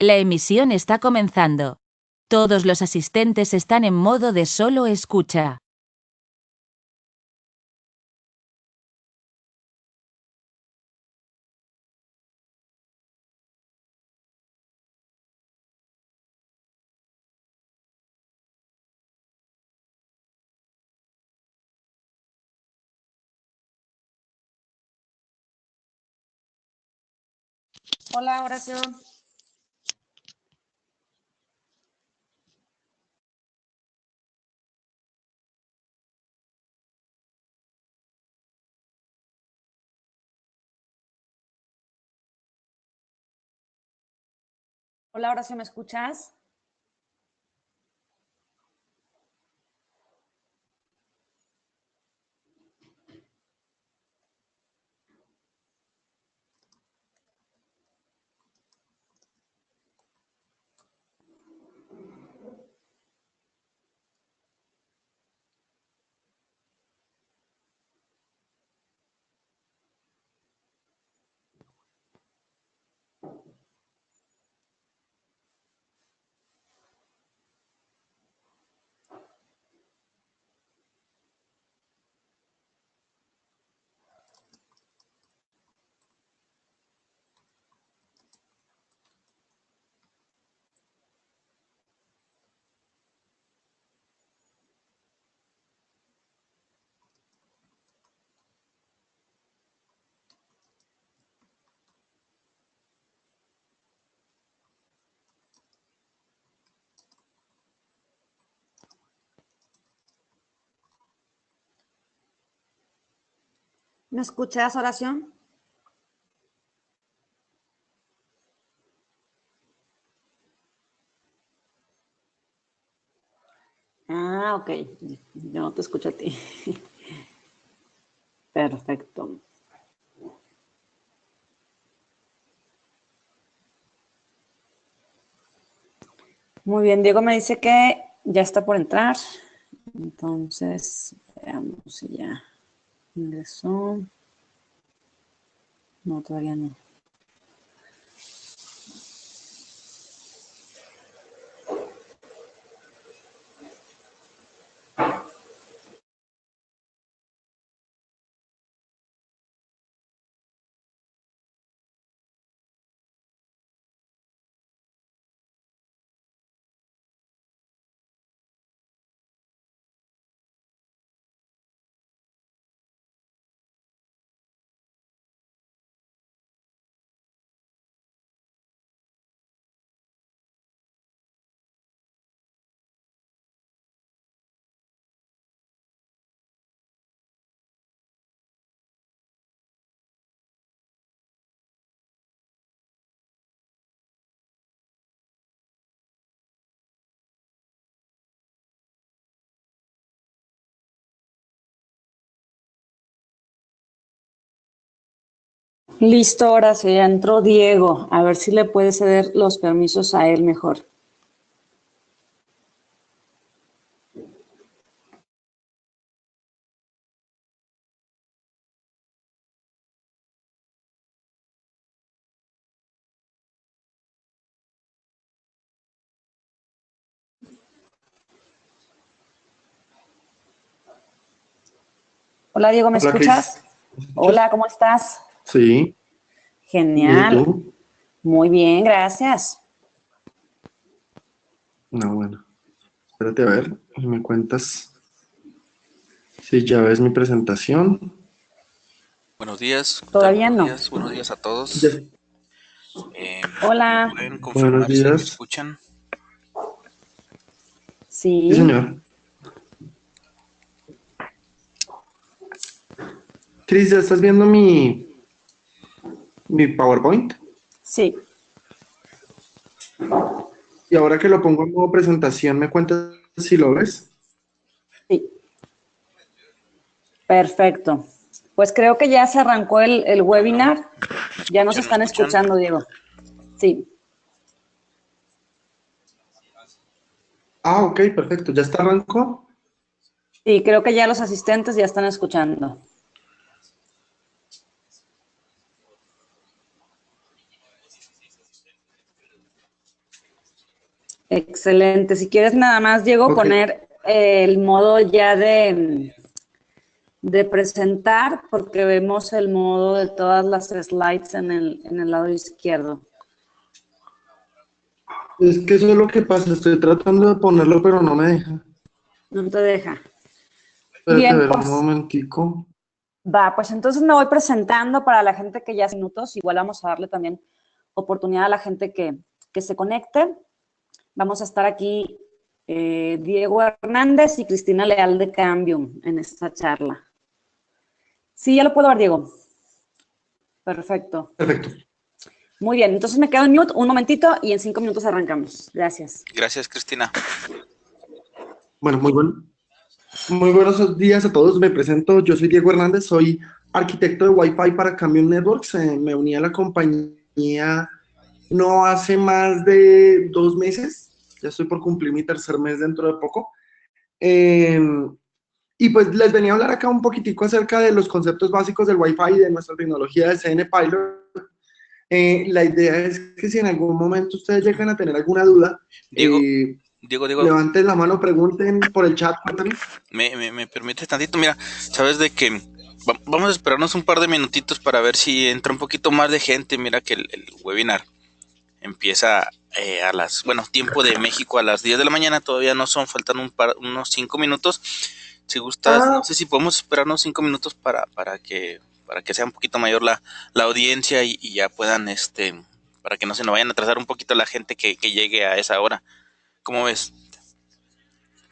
La emisión está comenzando. Todos los asistentes están en modo de solo escucha. Hola, Horacio. Hola, Horacio, ¿me escuchas? ¿Me escuchas, Horacio? Ah, ok. Yo no te escucho a ti. Perfecto. Muy bien, Diego me dice que ya está por entrar. Entonces, veamos si ya ingresó. No, todavía no. Listo, ahora sí, ya entró Diego. A ver si le puede ceder los permisos a él mejor. Hola, Diego, ¿me Hola, escuchas? Cris. ¿Me escuchas? Hola, ¿cómo estás? Sí. Bien, ¿y Genial. tú? Muy bien, gracias. No, bueno. Espérate a ver y me cuentas si ya ves mi presentación. Buenos días, ¿qué tal? Todavía no. Buenos días a Ya. todos. ¿Me Hola. pueden Buenos confirmar si me días. escuchan? Sí, Sí, señor. Cris, ¿ya estás viendo mi PowerPoint? sí, Y ahora que lo pongo en modo presentación, ¿me cuentas si lo ves? sí. Perfecto. Pues creo que ya se arrancó el Bueno, webinar. Ya nos ¿me están escuchan? escuchando, Diego. Sí, Ah, ok, perfecto. ¿Ya está arrancó? sí, creo que ya los asistentes ya están escuchando. Excelente. Si quieres nada más, Diego, Ok. poner el modo ya de presentar, porque vemos el modo de todas las slides en el lado izquierdo. Es que eso es lo que pasa, estoy tratando de ponerlo, pero no me deja. No te deja. Espérate a Bien, ver un pues momentico. pues entonces me voy presentando para la gente que ya hace minutos. Igual vamos a darle también oportunidad a la gente que se conecte. Vamos a estar aquí Diego Hernández y Cristina Leal de Cambium en esta charla. Sí, ya lo puedo ver, Diego. Perfecto. Perfecto. Muy bien, entonces me quedo en mute un momentito y en 5 minutos arrancamos. Gracias. Gracias, Cristina. Bueno, muy buenos días a todos. Me presento, yo soy Diego Hernández, soy arquitecto de Wi-Fi para Cambium Networks. Me uní a la compañía no hace más de 2 meses. Ya estoy por cumplir mi tercer mes dentro de poco. Eh, y pues les venía a hablar acá un poquitico acerca de los conceptos básicos del Wi-Fi y de nuestra tecnología de CN Pilot. La idea es que si en algún momento ustedes llegan a tener alguna duda, Diego, Diego, levanten la mano, pregunten por el chat, cuéntame. me permites tantito. Mira, sabes de que vamos a esperarnos un par de minutitos para ver si entra un poquito más de gente. Mira que el webinar empieza bueno, tiempo de México a las 10 de la mañana. Todavía no son, faltan unos 5 minutos. Si gustas, no sé si podemos esperarnos 5 minutos para que sea un poquito mayor la audiencia y ya puedan, para que no se nos vayan a atrasar un poquito la gente que llegue a esa hora. ¿Cómo ves?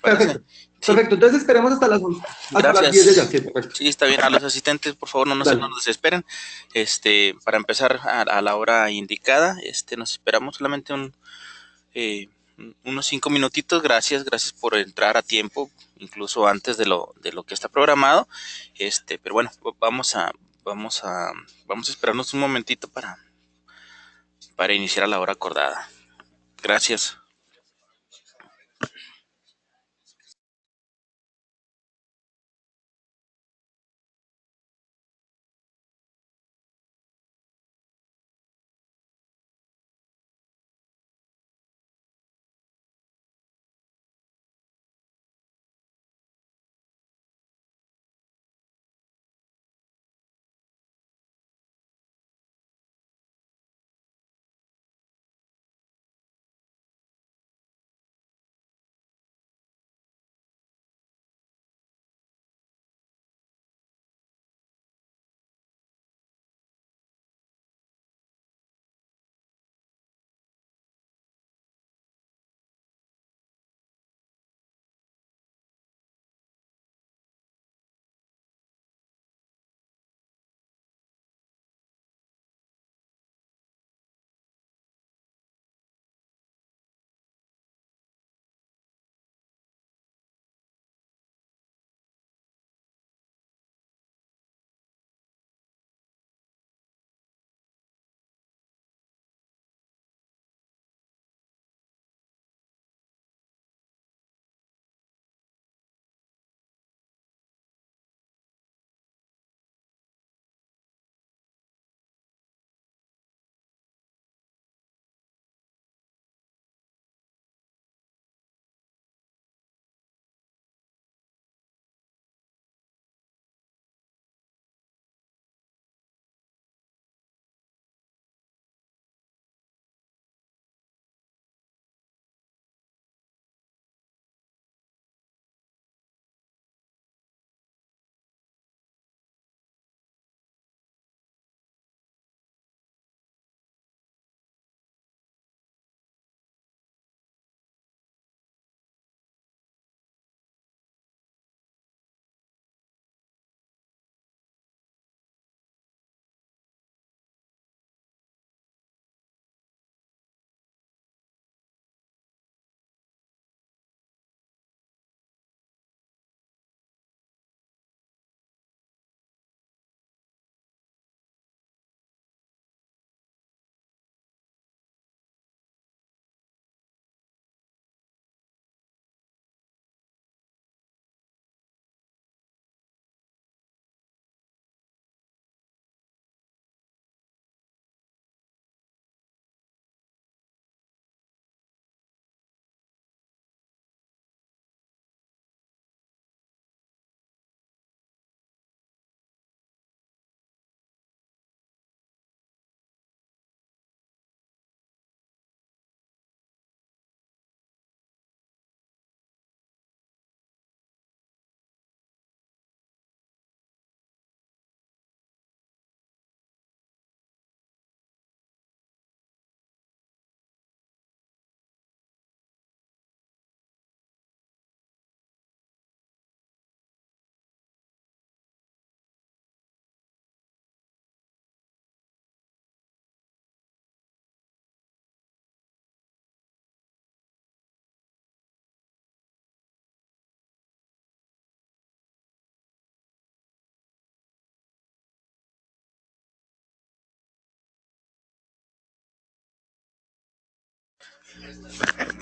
¿Parece? Perfecto, Sí, perfecto. Entonces esperemos hasta las 11, hasta las 10 de ya, gracias. sí, perfecto. Sí, está bien. A los asistentes, por favor, no Dale. nos desesperen. Para empezar a la hora indicada, nos esperamos solamente eh, unos 5 minutitos. Gracias por entrar a tiempo, incluso antes de lo que está programado. Pero bueno, vamos a, vamos a esperarnos un momentito para iniciar a la hora acordada. Gracias.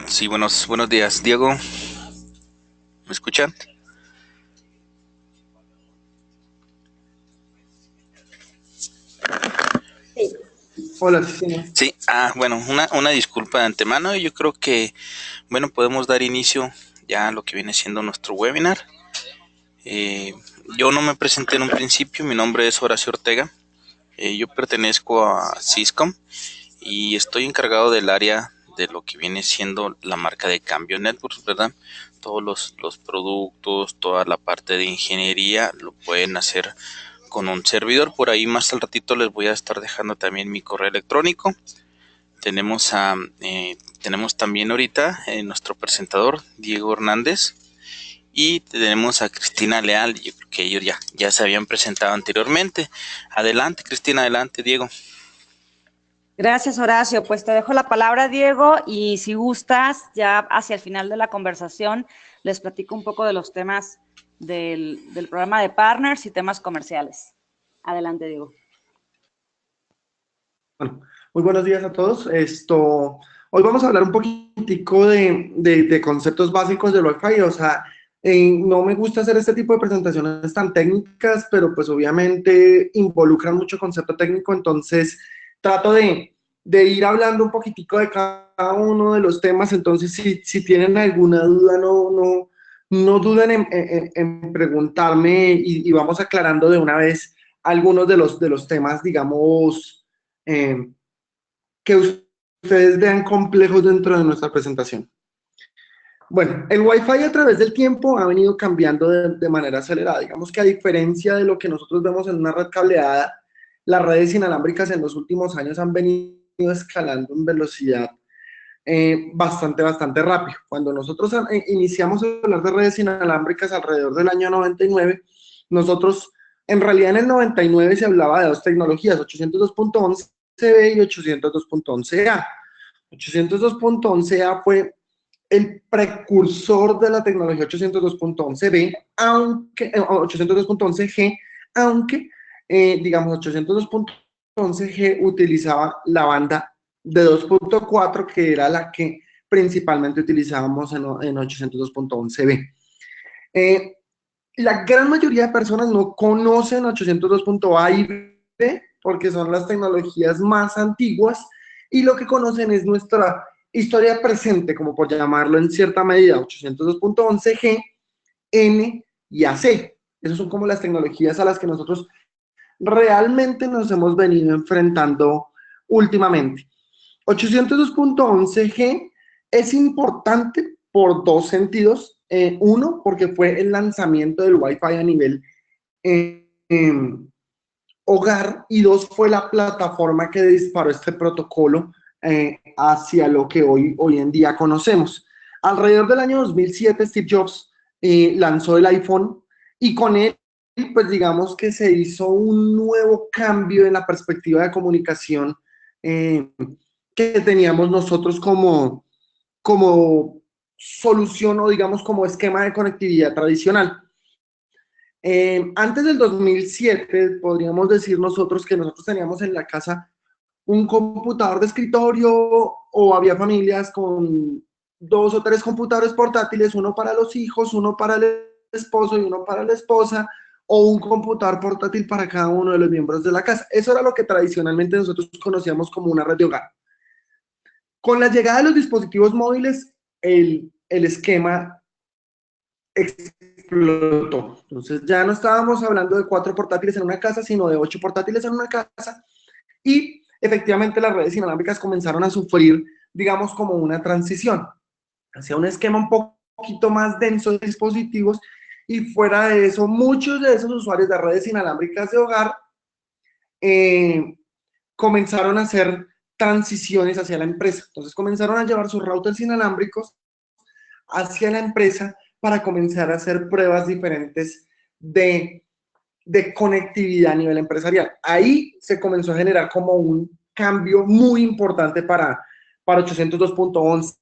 Sí, buenos días, Diego. ¿Me escuchan? Hola, sí, señor. Sí, bueno, una disculpa de antemano. Yo creo que, bueno, podemos dar inicio ya a lo que viene siendo nuestro webinar. Eh, yo no me presenté en un principio, mi nombre es Horacio Ortega. Yo pertenezco a Syscom y estoy encargado del área de lo que viene siendo la marca de Cambio Networks, ¿verdad? Todos los productos, toda la parte de ingeniería lo pueden hacer con un servidor. Por ahí más al ratito les voy a estar dejando también mi correo electrónico. Tenemos también ahorita nuestro presentador, Diego Hernández, y tenemos a Cristina Leal. Yo creo que ellos ya se habían presentado anteriormente. Adelante, Cristina, adelante, Diego. Gracias, Horacio. Pues te dejo la palabra, Diego, y si gustas, ya hacia el final de la conversación, les platico un poco de los temas del programa de Partners y temas comerciales. Adelante, Diego. Bueno, muy buenos días a todos. Hoy vamos a hablar un poquitico de conceptos básicos del Wi-Fi. O sea, no me gusta hacer este tipo de presentaciones tan técnicas, pero pues obviamente involucran mucho concepto técnico, entonces trato de ir hablando un poquitico de cada uno de los temas. Entonces, si tienen alguna duda, no duden en preguntarme y vamos aclarando de una vez algunos de los temas, digamos, que ustedes vean complejos dentro de nuestra presentación. Bueno, el Wi-Fi a través del tiempo ha venido cambiando de manera acelerada. Digamos que a diferencia de lo que nosotros vemos en una red cableada, las redes inalámbricas en los últimos años han venido escalando en velocidad bastante rápido. Cuando nosotros iniciamos a hablar de redes inalámbricas alrededor del año 99, nosotros, en realidad en el 99 se hablaba de dos tecnologías, 802.11b y 802.11a. 802.11a fue el precursor de la tecnología 802.11b, aunque 802.11g, aunque digamos 802.11g utilizaba la banda de 2.4, que era la que principalmente utilizábamos en 802.11b. La gran mayoría de personas no conocen 802.a y b porque son las tecnologías más antiguas y lo que conocen es nuestra historia presente, como por llamarlo en cierta medida, 802.11g, N y AC. Esas son como las tecnologías a las que nosotros realmente nos hemos venido enfrentando últimamente. 802.11g es importante por dos sentidos. Uno, porque fue el lanzamiento del Wi-Fi a nivel hogar, y dos, fue la plataforma que disparó este protocolo hacia lo que hoy en día conocemos. Alrededor del año 2007, Steve Jobs lanzó el iPhone y con él, pues digamos que se hizo un nuevo cambio en la perspectiva de comunicación que teníamos nosotros como solución o digamos como esquema de conectividad tradicional. Antes del 2007, podríamos decir nosotros que nosotros teníamos en la casa un computador de escritorio o había familias con 2 o 3 computadores portátiles, uno para los hijos, uno para el esposo y uno para la esposa, o un computador portátil para cada uno de los miembros de la casa. Eso era lo que tradicionalmente nosotros conocíamos como una red de hogar. Con la llegada de los dispositivos móviles, el esquema explotó. Entonces ya no estábamos hablando de 4 portátiles en una casa, sino de 8 portátiles en una casa, y efectivamente las redes inalámbricas comenzaron a sufrir, digamos, como una transición hacia un esquema un poquito más denso de dispositivos, y fuera de eso, muchos de esos usuarios de redes inalámbricas de hogar comenzaron a hacer transiciones hacia la empresa. Entonces comenzaron a llevar sus routers inalámbricos hacia la empresa para comenzar a hacer pruebas diferentes de conectividad a nivel empresarial. Ahí se comenzó a generar como un cambio muy importante para 802.11,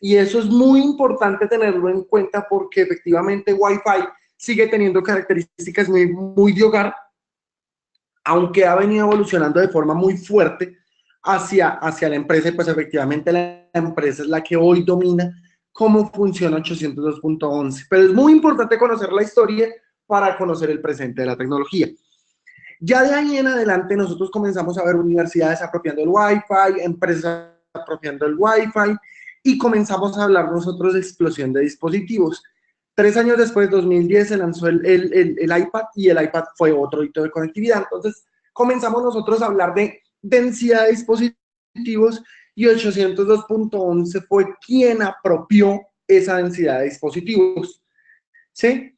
y eso es muy importante tenerlo en cuenta porque efectivamente Wi-Fi sigue teniendo características muy de hogar, aunque ha venido evolucionando de forma muy fuerte hacia la empresa, y pues efectivamente la empresa es la que hoy domina cómo funciona 802.11. Pero es muy importante conocer la historia para conocer el presente de la tecnología. Ya de ahí en adelante nosotros comenzamos a ver universidades apropiando el Wi-Fi, empresas apropiando el Wi-Fi, y comenzamos a hablar nosotros de explosión de dispositivos. 3 años después, 2010, se lanzó el iPad, y el iPad fue otro hito de conectividad. Entonces comenzamos nosotros a hablar de densidad de dispositivos, y 802.11 fue quien apropió esa densidad de dispositivos, ¿sí?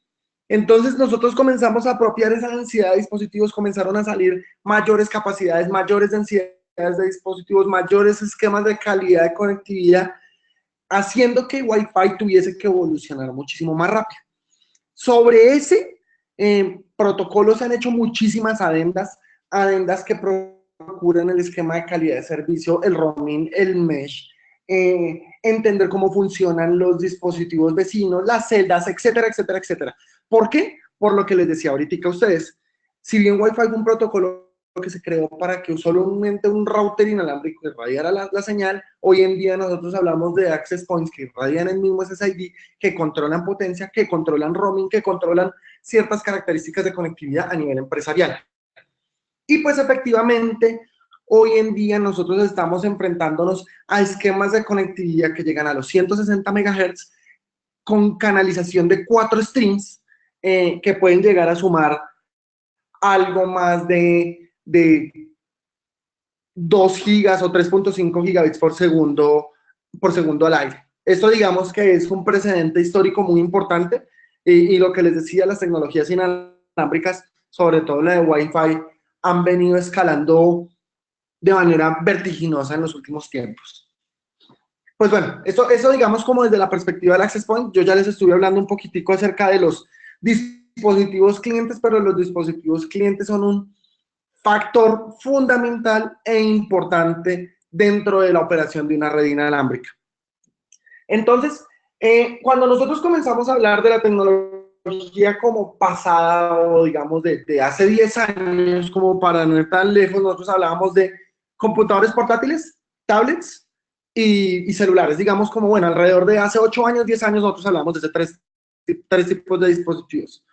Entonces nosotros comenzamos a apropiar esa densidad de dispositivos, comenzaron a salir mayores capacidades, mayores densidades de dispositivos, mayores esquemas de calidad de conectividad, haciendo que Wi-Fi tuviese que evolucionar muchísimo más rápido. Sobre ese protocolo se han hecho muchísimas adendas que procuran el esquema de calidad de servicio, el roaming, el mesh, entender cómo funcionan los dispositivos vecinos, las celdas, etcétera, etcétera, etcétera. ¿Por qué? Por lo que les decía ahorita a ustedes. Si bien Wi-Fi fue un protocolo que se creó para que solamente un router inalámbrico irradiara la señal, hoy en día nosotros hablamos de access points que irradian el mismo SSID, que controlan potencia, que controlan roaming, que controlan ciertas características de conectividad a nivel empresarial. Y pues efectivamente, hoy en día nosotros estamos enfrentándonos a esquemas de conectividad que llegan a los 160 MHz con canalización de 4 streams, que pueden llegar a sumar algo más de 2 gigas o 3.5 gigabits por segundo al aire. Esto digamos que es un precedente histórico muy importante, y lo que les decía, las tecnologías inalámbricas, sobre todo la de Wi-Fi, han venido escalando de manera vertiginosa en los últimos tiempos. Pues bueno, eso digamos como desde la perspectiva del Access Point. Yo ya les estuve hablando un poquitico acerca de los dispositivos clientes, pero los dispositivos clientes son un factor fundamental e importante dentro de la operación de una red inalámbrica. Entonces, cuando nosotros comenzamos a hablar de la tecnología como pasada, o digamos de hace 10 años, como para no ir tan lejos, nosotros hablábamos de computadores portátiles, tablets y celulares. Digamos como, bueno, alrededor de hace 8 años, 10 años, nosotros hablamos de esos tres tipos de dispositivos.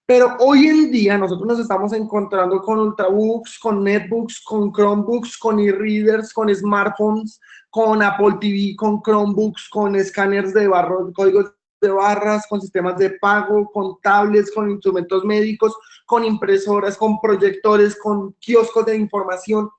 Pero hoy en día nosotros nos estamos encontrando con ultrabooks, con netbooks, con chromebooks, con e-readers, con smartphones, con Apple TV, con chromebooks, con escáneres de códigos de barras, con sistemas de pago, con tablets, con instrumentos médicos, con impresoras, con proyectores, con kioscos de información,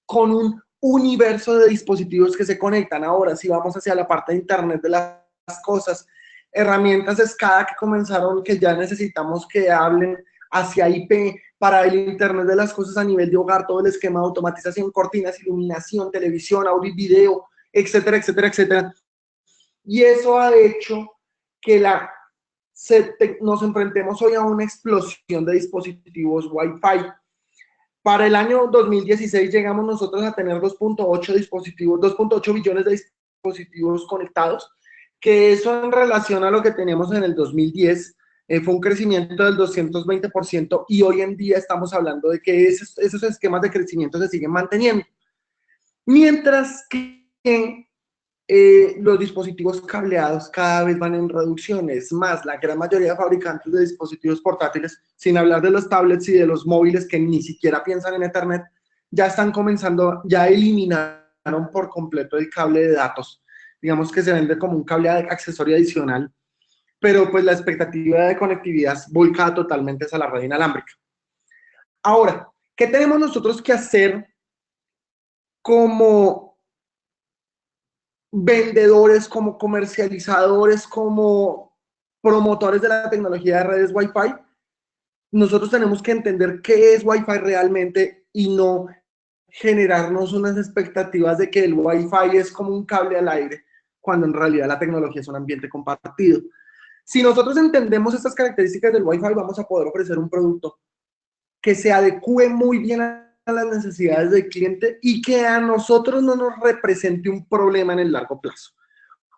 con un universo de dispositivos que se conectan. Ahora, si vamos hacia la parte de Internet de las cosas, herramientas SCADA que comenzaron, que ya necesitamos que hablen hacia IP para el Internet de las cosas a nivel de hogar, todo el esquema de automatización, cortinas, iluminación, televisión, audio y video, etcétera, etcétera, etcétera. Y eso ha hecho que nos enfrentemos hoy a una explosión de dispositivos Wi-Fi. Para el año 2016 llegamos nosotros a tener 2.8 billones de dispositivos conectados, que eso en relación a lo que teníamos en el 2010 fue un crecimiento del 220%, y hoy en día estamos hablando de que esos esquemas de crecimiento se siguen manteniendo. Mientras que los dispositivos cableados cada vez van en reducciones, más la gran mayoría de fabricantes de dispositivos portátiles, sin hablar de los tablets y de los móviles que ni siquiera piensan en Ethernet, ya están comenzando, ya eliminaron por completo el cable de datos. Digamos que se vende como un cable accesorio adicional, pero pues la expectativa de conectividad volcada totalmente hacia la red inalámbrica. Ahora, ¿qué tenemos nosotros que hacer como vendedores, como comercializadores, como promotores de la tecnología de redes Wi-Fi? Nosotros tenemos que entender qué es Wi-Fi realmente y no generarnos unas expectativas de que el Wi-Fi es como un cable al aire, cuando en realidad la tecnología es un ambiente compartido. Si nosotros entendemos estas características del Wi-Fi, vamos a poder ofrecer un producto que se adecue muy bien a las necesidades del cliente y que a nosotros no nos represente un problema en el largo plazo.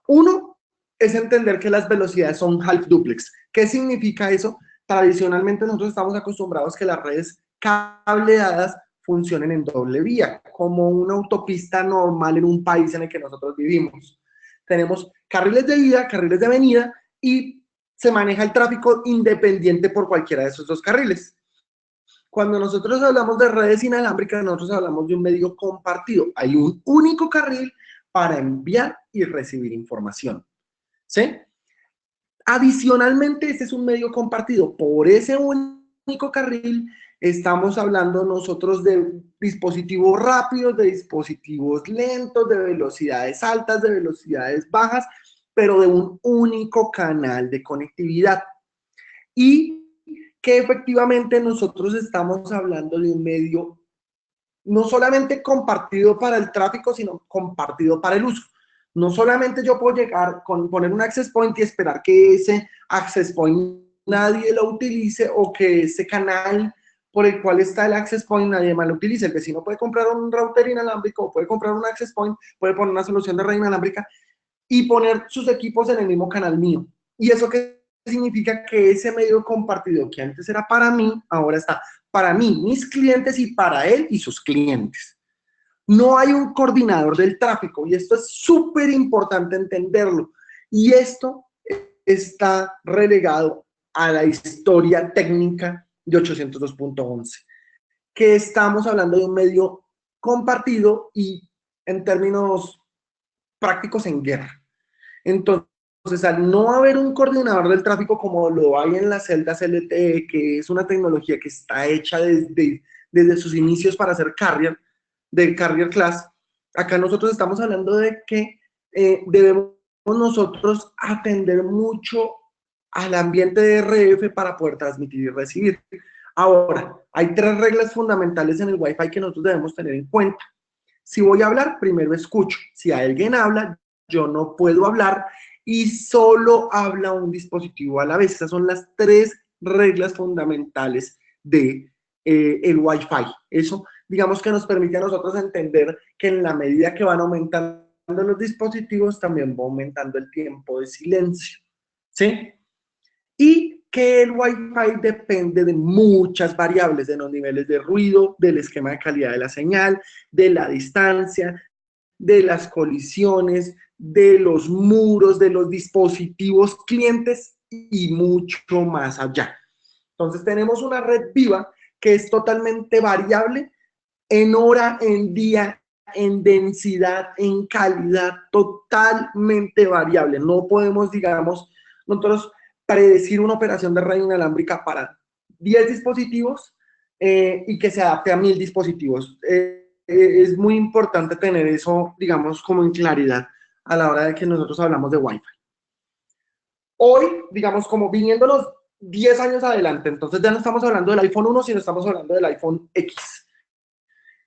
Uno es entender que las velocidades son half duplex. ¿Qué significa eso? Tradicionalmente nosotros estamos acostumbrados que las redes cableadas funcionen en doble vía, como una autopista normal en un país en el que nosotros vivimos. Tenemos carriles de ida, carriles de venida, y se maneja el tráfico independiente por cualquiera de esos dos carriles. Cuando nosotros hablamos de redes inalámbricas, nosotros hablamos de un medio compartido. Hay un único carril para enviar y recibir información, ¿sí? Adicionalmente, este es un medio compartido. Por ese único carril estamos hablando nosotros de dispositivos rápidos, de dispositivos lentos, de velocidades altas, de velocidades bajas, pero de un único canal de conectividad. Y que efectivamente nosotros estamos hablando de un medio no solamente compartido para el tráfico, sino compartido para el uso. No solamente yo puedo llegar con poner un access point y esperar que ese access point nadie lo utilice, o que ese canal por el cual está el access point nadie más lo utilice. El vecino puede comprar un router inalámbrico, puede comprar un access point, puede poner una solución de red inalámbrica y poner sus equipos en el mismo canal mío. ¿Y eso qué significa? Que ese medio compartido que antes era para mí, ahora está para mí, mis clientes, y para él y sus clientes. No hay un coordinador del tráfico, y esto es súper importante entenderlo. Y esto está relegado a la historia técnica de 802.11, que estamos hablando de un medio compartido y en términos prácticos en guerra. Entonces, al no haber un coordinador del tráfico como lo hay en las celdas LTE, que es una tecnología que está hecha desde sus inicios para ser carrier, del carrier class, acá nosotros estamos hablando de que debemos nosotros atender mucho al ambiente de RF para poder transmitir y recibir. Ahora, hay 3 reglas fundamentales en el Wi-Fi que nosotros debemos tener en cuenta. Si voy a hablar, primero escucho. Si alguien habla, yo no puedo hablar, y solo habla un dispositivo a la vez. Esas son las 3 reglas fundamentales de el Wi-Fi. Eso, digamos, que nos permite a nosotros entender que en la medida que van aumentando los dispositivos, también va aumentando el tiempo de silencio, ¿sí? Y que el Wi-Fi depende de muchas variables, de los niveles de ruido, del esquema de calidad de la señal, de la distancia, de las colisiones, de los muros, de los dispositivos clientes y mucho más allá. Entonces tenemos una red viva que es totalmente variable en hora, en día, en densidad, en calidad, totalmente variable. No podemos, digamos, nosotros predecir una operación de red inalámbrica para 10 dispositivos y que se adapte a 1000 dispositivos. Es muy importante tener eso, digamos, como en claridad a la hora de que nosotros hablamos de Wi-Fi. Hoy, digamos, como viniéndonos 10 años adelante, entonces ya no estamos hablando del iPhone 1, sino estamos hablando del iPhone X.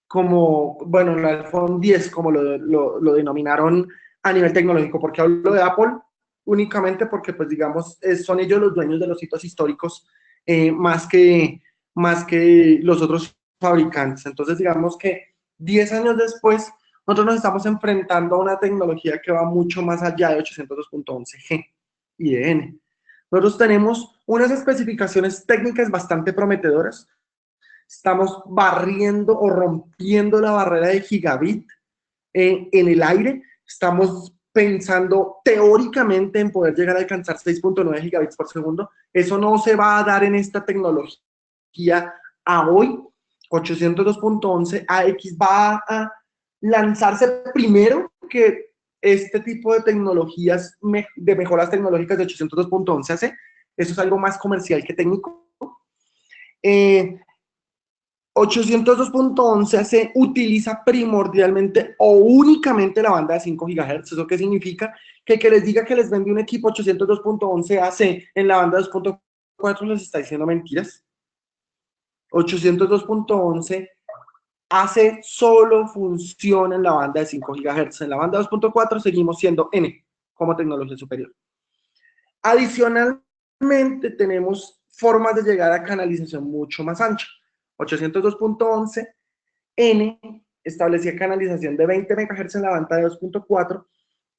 Como, bueno, el iPhone 10, como lo denominaron a nivel tecnológico. ¿Por qué hablo de Apple? Únicamente porque, pues, digamos, son ellos los dueños de los hitos históricos, más que los otros fabricantes. Entonces, digamos que 10 años después, nosotros nos estamos enfrentando a una tecnología que va mucho más allá de 802.11g y de N. Nosotros tenemos unas especificaciones técnicas bastante prometedoras. Estamos barriendo o rompiendo la barrera de gigabit en el aire. Estamos pensando teóricamente en poder llegar a alcanzar 6.9 gigabits por segundo. Eso no se va a dar en esta tecnología a hoy. 802.11 AX va a lanzarse primero que este tipo de tecnologías, de mejoras tecnológicas de 802.11 AC. Eso es algo más comercial que técnico. 802.11 se utiliza primordialmente o únicamente la banda de 5 GHz. ¿Eso qué significa? Que les diga que les vende un equipo 802.11 AC en la banda 2.4 les está diciendo mentiras. 802.11 AC solo funciona en la banda de 5 GHz. En la banda 2.4 seguimos siendo N como tecnología superior. Adicionalmente tenemos formas de llegar a canalización mucho más ancha. 802.11 N establecía canalización de 20 MHz en la banda de 2.4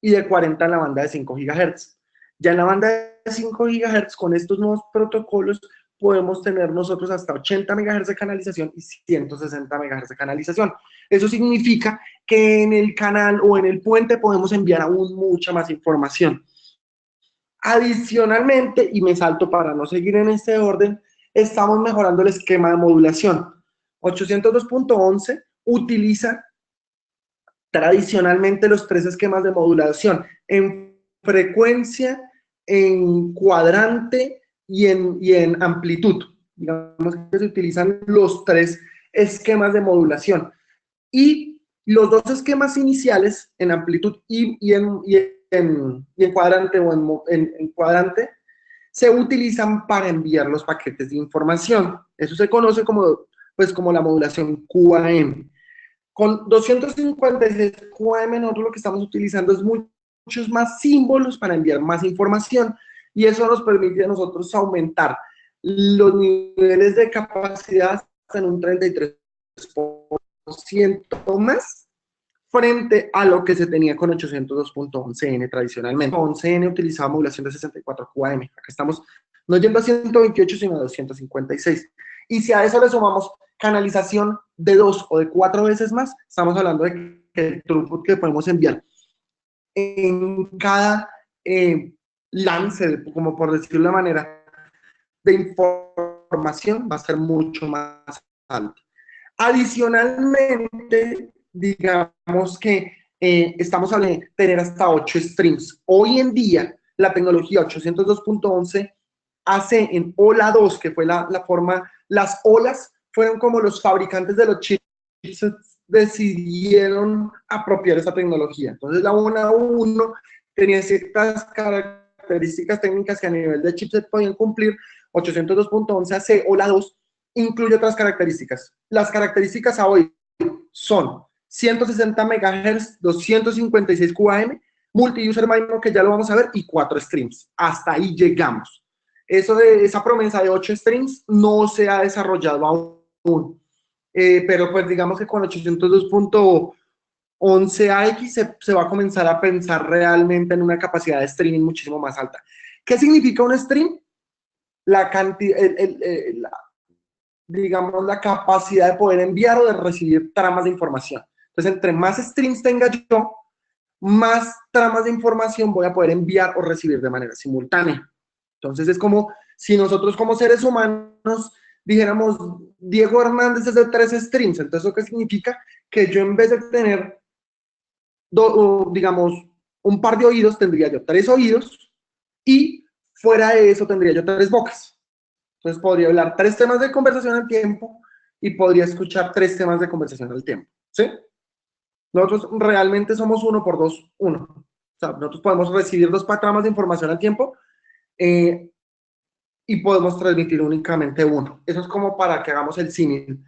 y de 40 en la banda de 5 GHz. Ya en la banda de 5 GHz, con estos nuevos protocolos, podemos tener nosotros hasta 80 MHz de canalización y 160 MHz de canalización. Eso significa que en el canal o en el puente podemos enviar aún mucha más información. Adicionalmente, y me salto para no seguir en este orden, estamos mejorando el esquema de modulación. 802.11 utiliza tradicionalmente los 3 esquemas de modulación: en frecuencia, en cuadrante y en amplitud. Digamos que se utilizan los 3 esquemas de modulación. Y los 2 esquemas iniciales, en amplitud y en cuadrante o en cuadrante, se utilizan para enviar los paquetes de información. Eso se conoce como, pues, como la modulación QAM. Con 256 QAM nosotros lo que estamos utilizando es muchos más símbolos para enviar más información, y eso nos permite a nosotros aumentar los niveles de capacidad hasta en un 33% más frente a lo que se tenía con 802.11n tradicionalmente. 11n utilizaba modulación de 64 QAM. Acá estamos no yendo a 128, sino a 256. Y si a eso le sumamos canalización de 2 o de 4 veces más, estamos hablando de que el throughput que podemos enviar en cada lance, como por decirlo de una manera, de información va a ser mucho más alto. Adicionalmente, digamos que estamos hablando de tener hasta 8 streams. Hoy en día, la tecnología 802.11 hace en ola 2, que fue la forma, las olas fueron como los fabricantes de los chips decidieron apropiar esa tecnología. Entonces, la ola 1 tenía ciertas características técnicas que a nivel de chipset podían cumplir. 802.11 hace ola 2 incluye otras características. Las características a hoy son 160 MHz, 256 QAM, multi-user MIMO, que ya lo vamos a ver, y 4 streams. Hasta ahí llegamos. Esa promesa de 8 streams no se ha desarrollado aún. Pero pues digamos que con 802.11ax se va a comenzar a pensar realmente en una capacidad de streaming muchísimo más alta. ¿Qué significa un stream? La cantidad, digamos, la capacidad de poder enviar o de recibir tramas de información. Entonces, entre más streams tenga yo, más tramas de información voy a poder enviar o recibir de manera simultánea. Entonces, es como si nosotros como seres humanos dijéramos, Diego Hernández es de 3 streams. Entonces, ¿eso qué significa? Que yo, en vez de tener, digamos, un par de oídos, tendría yo 3 oídos, y fuera de eso tendría yo 3 bocas. Entonces podría hablar 3 temas de conversación al tiempo y podría escuchar 3 temas de conversación al tiempo, ¿sí? Nosotros realmente somos 1 por 2, 1. O sea, nosotros podemos recibir 2 tramas de información al tiempo y podemos transmitir únicamente 1. Eso es como para que hagamos el símil.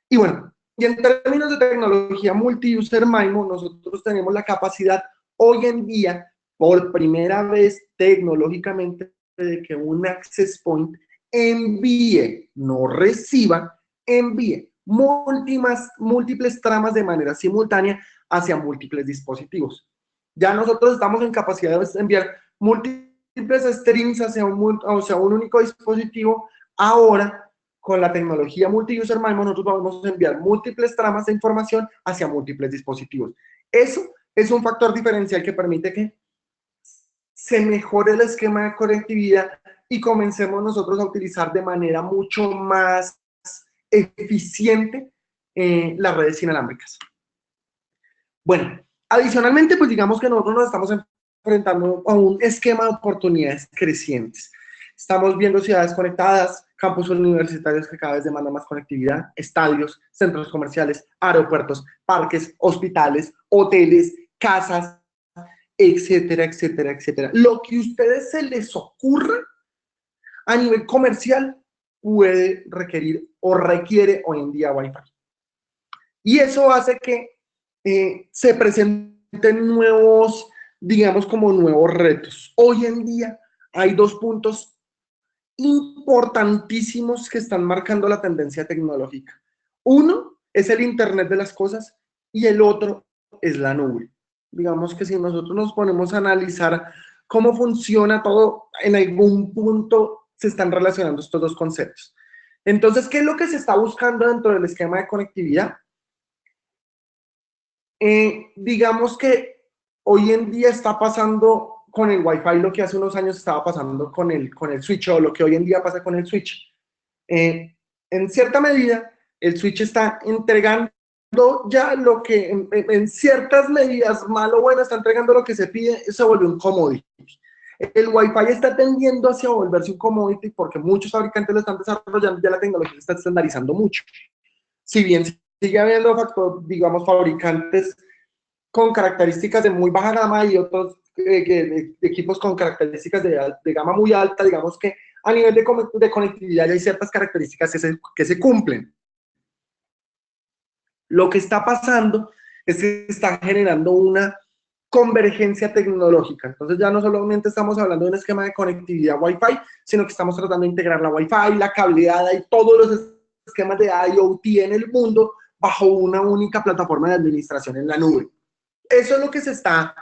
Y bueno, y en términos de tecnología multi-user MIMO, nosotros tenemos la capacidad hoy en día, por primera vez tecnológicamente, de que un access point envíe, no reciba, envíe múltiples tramas de manera simultánea hacia múltiples dispositivos. Ya nosotros estamos en capacidad de enviar múltiples streams hacia un único dispositivo. Ahora, con la tecnología multi-user MIMO, nosotros vamos a enviar múltiples tramas de información hacia múltiples dispositivos. Eso es un factor diferencial que permite que se mejore el esquema de conectividad y comencemos nosotros a utilizar de manera mucho más eficiente las redes inalámbricas. Bueno, adicionalmente, pues digamos que nosotros nos estamos enfrentando a un esquema de oportunidades crecientes. Estamos viendo ciudades conectadas, campus universitarios que cada vez demandan más conectividad, estadios, centros comerciales, aeropuertos, parques, hospitales, hoteles, casas, etcétera, etcétera, etcétera. Lo que a ustedes se les ocurra a nivel comercial puede requerir o requiere hoy en día Wi-Fi. Y eso hace que se presenten nuevos, digamos, como nuevos retos. Hoy en día hay 2 puntos importantísimos que están marcando la tendencia tecnológica. Uno es el Internet de las cosas y el otro es la nube. Digamos que si nosotros nos ponemos a analizar cómo funciona todo, en algún punto se están relacionando estos dos conceptos. Entonces, ¿qué es lo que se está buscando dentro del esquema de conectividad? Digamos que hoy en día está pasando con el Wi-Fi lo que hace unos años estaba pasando con el switch, o lo que hoy en día pasa con el switch. En cierta medida, el switch está entregando ya lo que en ciertas medidas, malo o bueno, está entregando lo que se pide, se vuelve un commodity. El Wi-Fi está tendiendo hacia volverse un commodity porque muchos fabricantes lo están desarrollando, ya la tecnología se está estandarizando mucho. Si bien sigue habiendo, digamos, fabricantes con características de muy baja gama y otros equipos con características de gama muy alta, digamos que a nivel de conectividad hay ciertas características que se cumplen. Lo que está pasando es que está generando una convergencia tecnológica. Entonces ya no solamente estamos hablando de un esquema de conectividad Wi-Fi, sino que estamos tratando de integrar la Wi-Fi, la cableada y todos los esquemas de IoT en el mundo bajo una única plataforma de administración en la nube. Eso es lo que se está,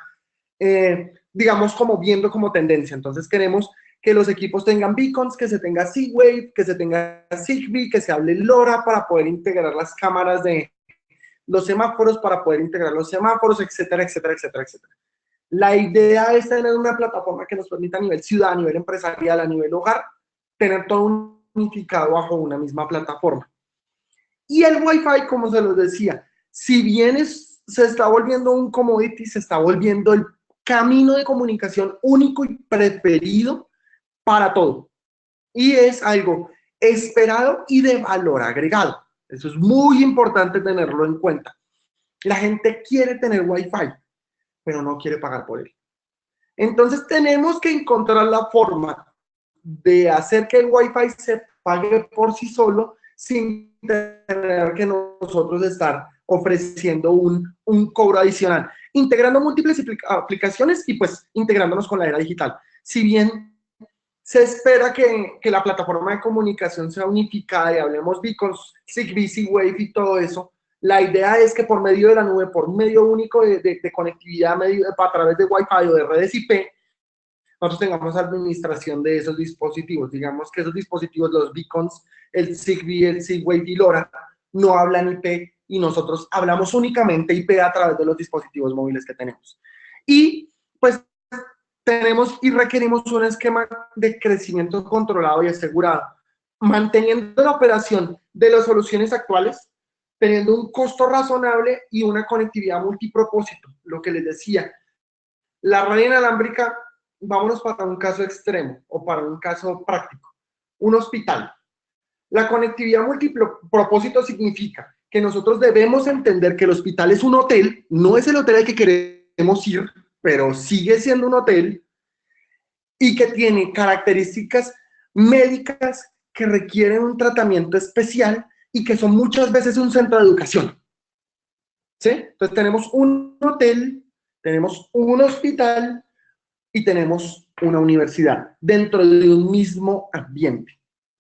digamos, como viendo como tendencia. Entonces queremos que los equipos tengan beacons, que se tenga Z-Wave, que se tenga Zigbee, que se hable LoRa para poder integrar las cámaras de los semáforos, para poder integrar los semáforos, etcétera, etcétera, etcétera, etcétera. La idea es tener una plataforma que nos permita a nivel ciudad, a nivel empresarial, a nivel hogar, tener todo unificado bajo una misma plataforma. Y el Wi-Fi, como se los decía, si bien se está volviendo un commodity, se está volviendo el camino de comunicación único y preferido para todo. Y es algo esperado y de valor agregado. Eso es muy importante tenerlo en cuenta. La gente quiere tener Wi-Fi, pero no quiere pagar por él. Entonces tenemos que encontrar la forma de hacer que el Wi-Fi se pague por sí solo sin tener que nosotros estar ofreciendo un cobro adicional, integrando múltiples aplicaciones y pues integrándonos con la era digital. Si bien se espera que la plataforma de comunicación sea unificada y hablemos beacons, Zigbee, Z-Wave y todo eso, la idea es que por medio de la nube, por medio único de conectividad a través de Wi-Fi o de redes IP, nosotros tengamos administración de esos dispositivos. Digamos que esos dispositivos, los beacons, el Zigbee, el Z-Wave y LoRa, no hablan IP y nosotros hablamos únicamente IP a través de los dispositivos móviles que tenemos. Y pues tenemos y requerimos un esquema de crecimiento controlado y asegurado, manteniendo la operación de las soluciones actuales, teniendo un costo razonable y una conectividad multipropósito. Lo que les decía, la red inalámbrica, vámonos para un caso extremo o para un caso práctico, un hospital. La conectividad multipropósito significa que nosotros debemos entender que el hospital es un hotel, no es el hotel al que queremos ir, pero sigue siendo un hotel y que tiene características médicas que requieren un tratamiento especial y que son muchas veces un centro de educación. ¿Sí? Entonces tenemos un hotel, tenemos un hospital y tenemos una universidad dentro de un mismo ambiente.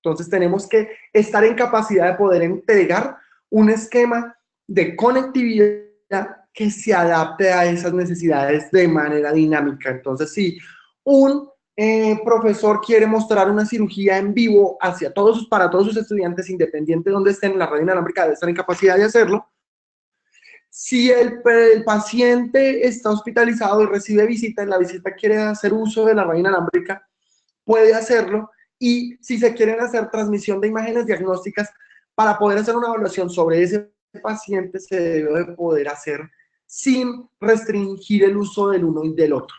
Entonces tenemos que estar en capacidad de poder entregar un esquema de conectividad que se adapte a esas necesidades de manera dinámica. Entonces, si un profesor quiere mostrar una cirugía en vivo para todos sus estudiantes, independiente de donde estén en la red inalámbrica, debe estar en capacidad de hacerlo. Si el paciente está hospitalizado y recibe visita, en la visita quiere hacer uso de la red inalámbrica, puede hacerlo. Y si se quieren hacer transmisión de imágenes diagnósticas, para poder hacer una evaluación sobre ese paciente, se debe de poder hacer sin restringir el uso del uno y del otro.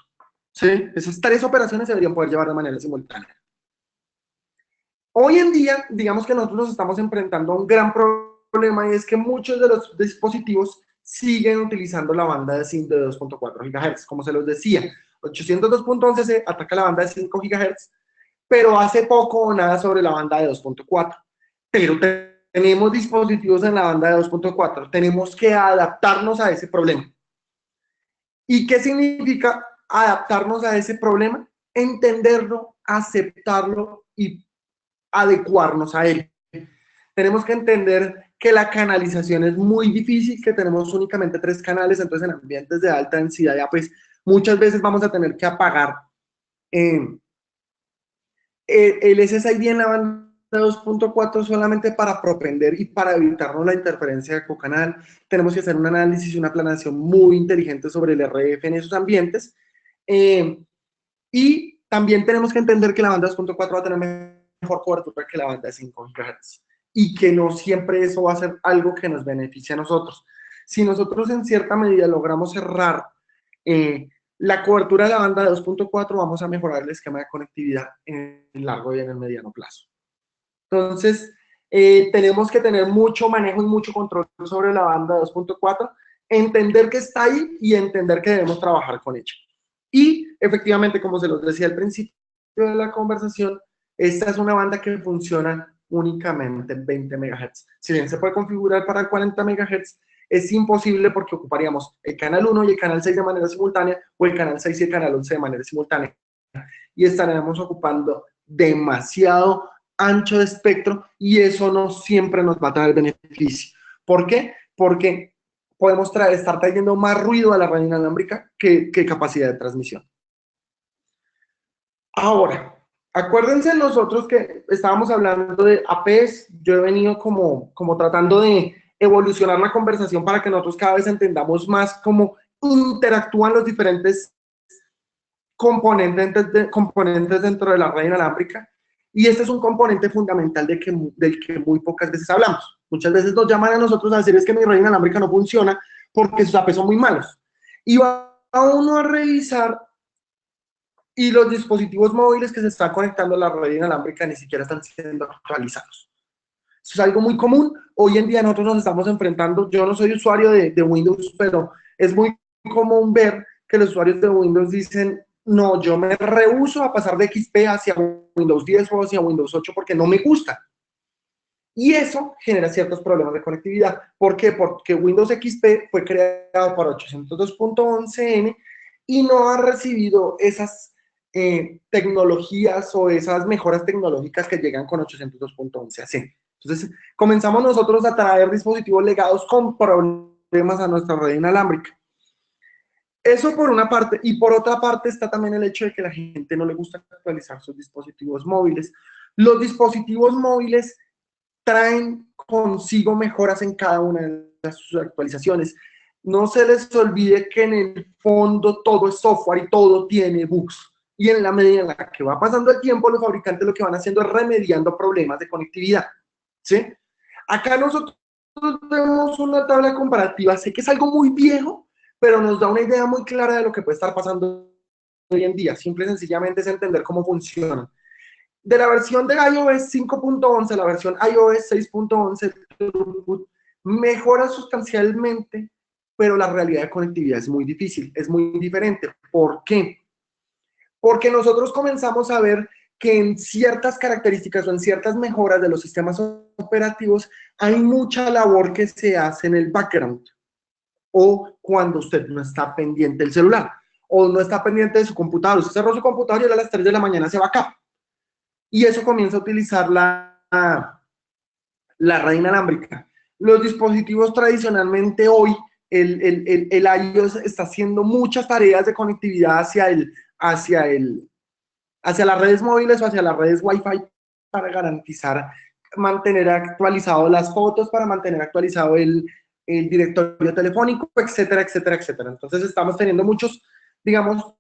¿Sí? Esas tres operaciones se deberían poder llevar de manera simultánea. Hoy en día, digamos que nosotros nos estamos enfrentando a un gran problema y es que muchos de los dispositivos siguen utilizando la banda de SIM de 2.4 GHz. Como se los decía, 802.11c ataca la banda de 5 GHz, pero hace poco o nada sobre la banda de 2.4. Pero tenemos dispositivos en la banda de 2.4. Tenemos que adaptarnos a ese problema. ¿Y qué significa adaptarnos a ese problema? Entenderlo, aceptarlo y adecuarnos a él. Tenemos que entender que la canalización es muy difícil, que tenemos únicamente 3 canales, entonces en ambientes de alta densidad ya pues muchas veces vamos a tener que apagar el SSID en la banda 2.4 solamente para propender y para evitarnos la interferencia de cocanal. Tenemos que hacer un análisis y una planeación muy inteligente sobre el RF en esos ambientes. Y también tenemos que entender que la banda 2.4 va a tener mejor cobertura que la banda de 5 GHz y que no siempre eso va a ser algo que nos beneficie a nosotros. Si nosotros en cierta medida logramos cerrar la cobertura de la banda de 2.4, vamos a mejorar el esquema de conectividad en el largo y en el mediano plazo. Entonces, tenemos que tener mucho manejo y mucho control sobre la banda 2.4, entender que está ahí y entender que debemos trabajar con ella. Y efectivamente, como se los decía al principio de la conversación, esta es una banda que funciona únicamente en 20 MHz. Si bien se puede configurar para 40 MHz, es imposible porque ocuparíamos el canal 1 y el canal 6 de manera simultánea, o el canal 6 y el canal 11 de manera simultánea. Y estaríamos ocupando demasiado ancho de espectro y eso no siempre nos va a traer beneficio. ¿Por qué? Porque podemos estar trayendo más ruido a la red inalámbrica que capacidad de transmisión. Ahora, acuérdense nosotros que estábamos hablando de APs, yo he venido como tratando de evolucionar la conversación para que nosotros cada vez entendamos más cómo interactúan los diferentes componentes dentro de la red inalámbrica. Y este es un componente fundamental del que muy pocas veces hablamos. Muchas veces nos llaman a nosotros a decir es que mi red inalámbrica no funciona porque sus APs son muy malos. Y va uno a revisar y los dispositivos móviles que se están conectando a la red inalámbrica ni siquiera están siendo actualizados. Eso es algo muy común. Hoy en día nosotros nos estamos enfrentando, yo no soy usuario de Windows, pero es muy común ver que los usuarios de Windows dicen, no, yo me rehúso a pasar de XP hacia Windows 10 o hacia Windows 8 porque no me gusta. Y eso genera ciertos problemas de conectividad. ¿Por qué? Porque Windows XP fue creado para 802.11n y no ha recibido esas tecnologías o esas mejoras tecnológicas que llegan con 802.11ac. Entonces, comenzamos nosotros a traer dispositivos legados con problemas a nuestra red inalámbrica. Eso por una parte, y por otra parte está también el hecho de que a la gente no le gusta actualizar sus dispositivos móviles. Los dispositivos móviles traen consigo mejoras en cada una de sus actualizaciones. No se les olvide que en el fondo todo es software y todo tiene bugs. Y en la medida en la que va pasando el tiempo, los fabricantes lo que van haciendo es remediando problemas de conectividad. ¿Sí? Acá nosotros tenemos una tabla comparativa. Sé que es algo muy viejo, pero nos da una idea muy clara de lo que puede estar pasando hoy en día. Simple y sencillamente es entender cómo funcionan. De la versión de iOS 5.11 a la versión iOS 6.11, mejora sustancialmente, pero la realidad de conectividad es muy difícil, es muy diferente. ¿Por qué? Porque nosotros comenzamos a ver que en ciertas características o en ciertas mejoras de los sistemas operativos hay mucha labor que se hace en el background o cuando usted no está pendiente del celular o no está pendiente de su computador. Usted cerró su computador y a las 3 de la mañana se va acá. Y eso comienza a utilizar la red inalámbrica. Los dispositivos tradicionalmente hoy, el iOS está haciendo muchas tareas de conectividad hacia las redes móviles o hacia las redes Wi-Fi para garantizar, mantener actualizado las fotos, para mantener actualizado el directorio telefónico, etcétera, etcétera, etcétera. Entonces estamos teniendo muchos, digamos,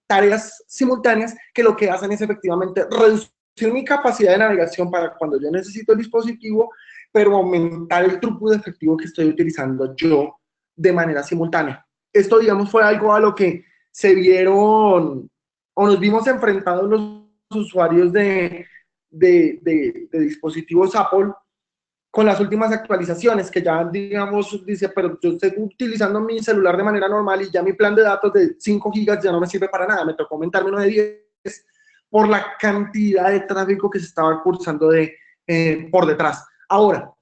tareas simultáneas que lo que hacen es efectivamente reducir mi capacidad de navegación para cuando yo necesito el dispositivo, pero aumentar el throughput efectivo que estoy utilizando yo de manera simultánea. Esto, digamos, fue algo a lo que se vieron o nos vimos enfrentados los usuarios de dispositivos Apple con las últimas actualizaciones, que ya, digamos, dice, pero yo estoy utilizando mi celular de manera normal y ya mi plan de datos de 5 gigas ya no me sirve para nada, me tocó aumentarme uno de 10 por la cantidad de tráfico que se estaba cursando por detrás. Ahora,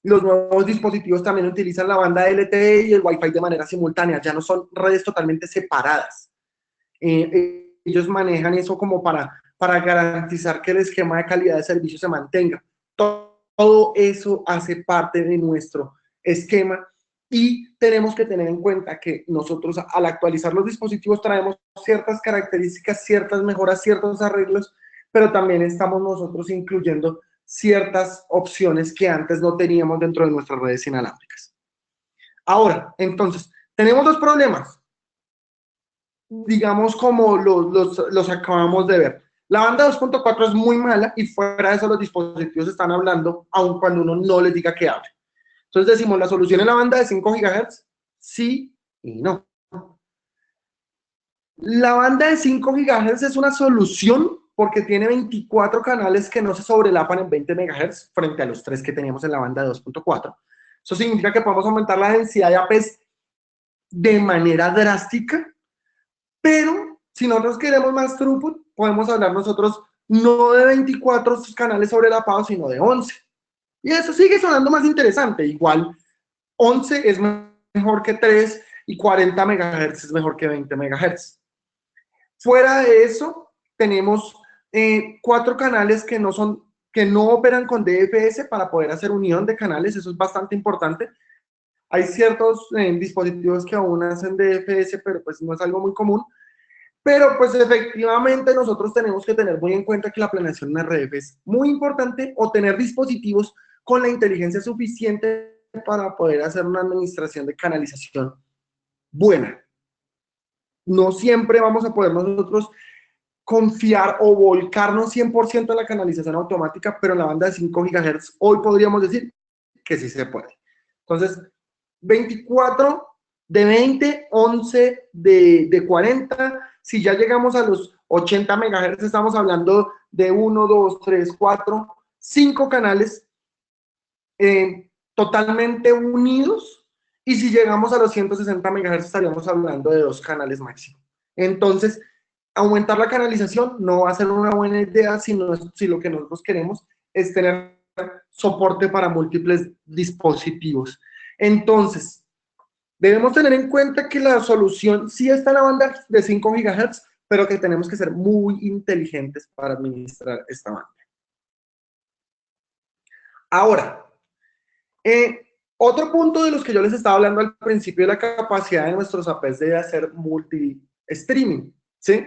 los nuevos dispositivos también utilizan la banda LTE y el Wi-Fi de manera simultánea, ya no son redes totalmente separadas. Ellos manejan eso como para garantizar que el esquema de calidad de servicio se mantenga. Todo eso hace parte de nuestro esquema y tenemos que tener en cuenta que nosotros al actualizar los dispositivos traemos ciertas características, ciertas mejoras, ciertos arreglos, pero también estamos nosotros incluyendo ciertas opciones que antes no teníamos dentro de nuestras redes inalámbricas. Ahora, entonces, tenemos dos problemas, digamos como los acabamos de ver. La banda 2.4 es muy mala y fuera de eso los dispositivos están hablando, aun cuando uno no les diga que hable. Entonces decimos, ¿la solución es la banda de 5 GHz? Sí y no. La banda de 5 GHz es una solución porque tiene 24 canales que no se sobrelapan en 20 MHz frente a los 3 que teníamos en la banda de 2.4. Eso significa que podemos aumentar la densidad de APs de manera drástica, pero si nosotros queremos más throughput, podemos hablar nosotros no de 24 canales sobrelapados, sino de 11. Y eso sigue sonando más interesante. Igual, 11 es mejor que 3 y 40 MHz es mejor que 20 MHz. Fuera de eso, tenemos 4 canales que no operan con DFS para poder hacer unión de canales. Eso es bastante importante. Hay ciertos dispositivos que aún hacen DFS, pero pues no es algo muy común. Pero pues efectivamente nosotros tenemos que tener muy en cuenta que la planeación en RF es muy importante, o tener dispositivos con la inteligencia suficiente para poder hacer una administración de canalización buena. No siempre vamos a poder nosotros confiar o volcarnos 100% en la canalización automática, pero en la banda de 5 GHz hoy podríamos decir que sí se puede. Entonces, 24 de 20, 11 de 40, si ya llegamos a los 80 MHz, estamos hablando de 1, 2, 3, 4, 5 canales totalmente unidos, y si llegamos a los 160 MHz estaríamos hablando de 2 canales máximo. Entonces, aumentar la canalización no va a ser una buena idea si lo que nosotros queremos es tener soporte para múltiples dispositivos. Entonces, debemos tener en cuenta que la solución sí está en la banda de 5 GHz, pero que tenemos que ser muy inteligentes para administrar esta banda. Ahora, otro punto de los que yo les estaba hablando al principio es la capacidad de nuestros APs de hacer multi-streaming, ¿sí?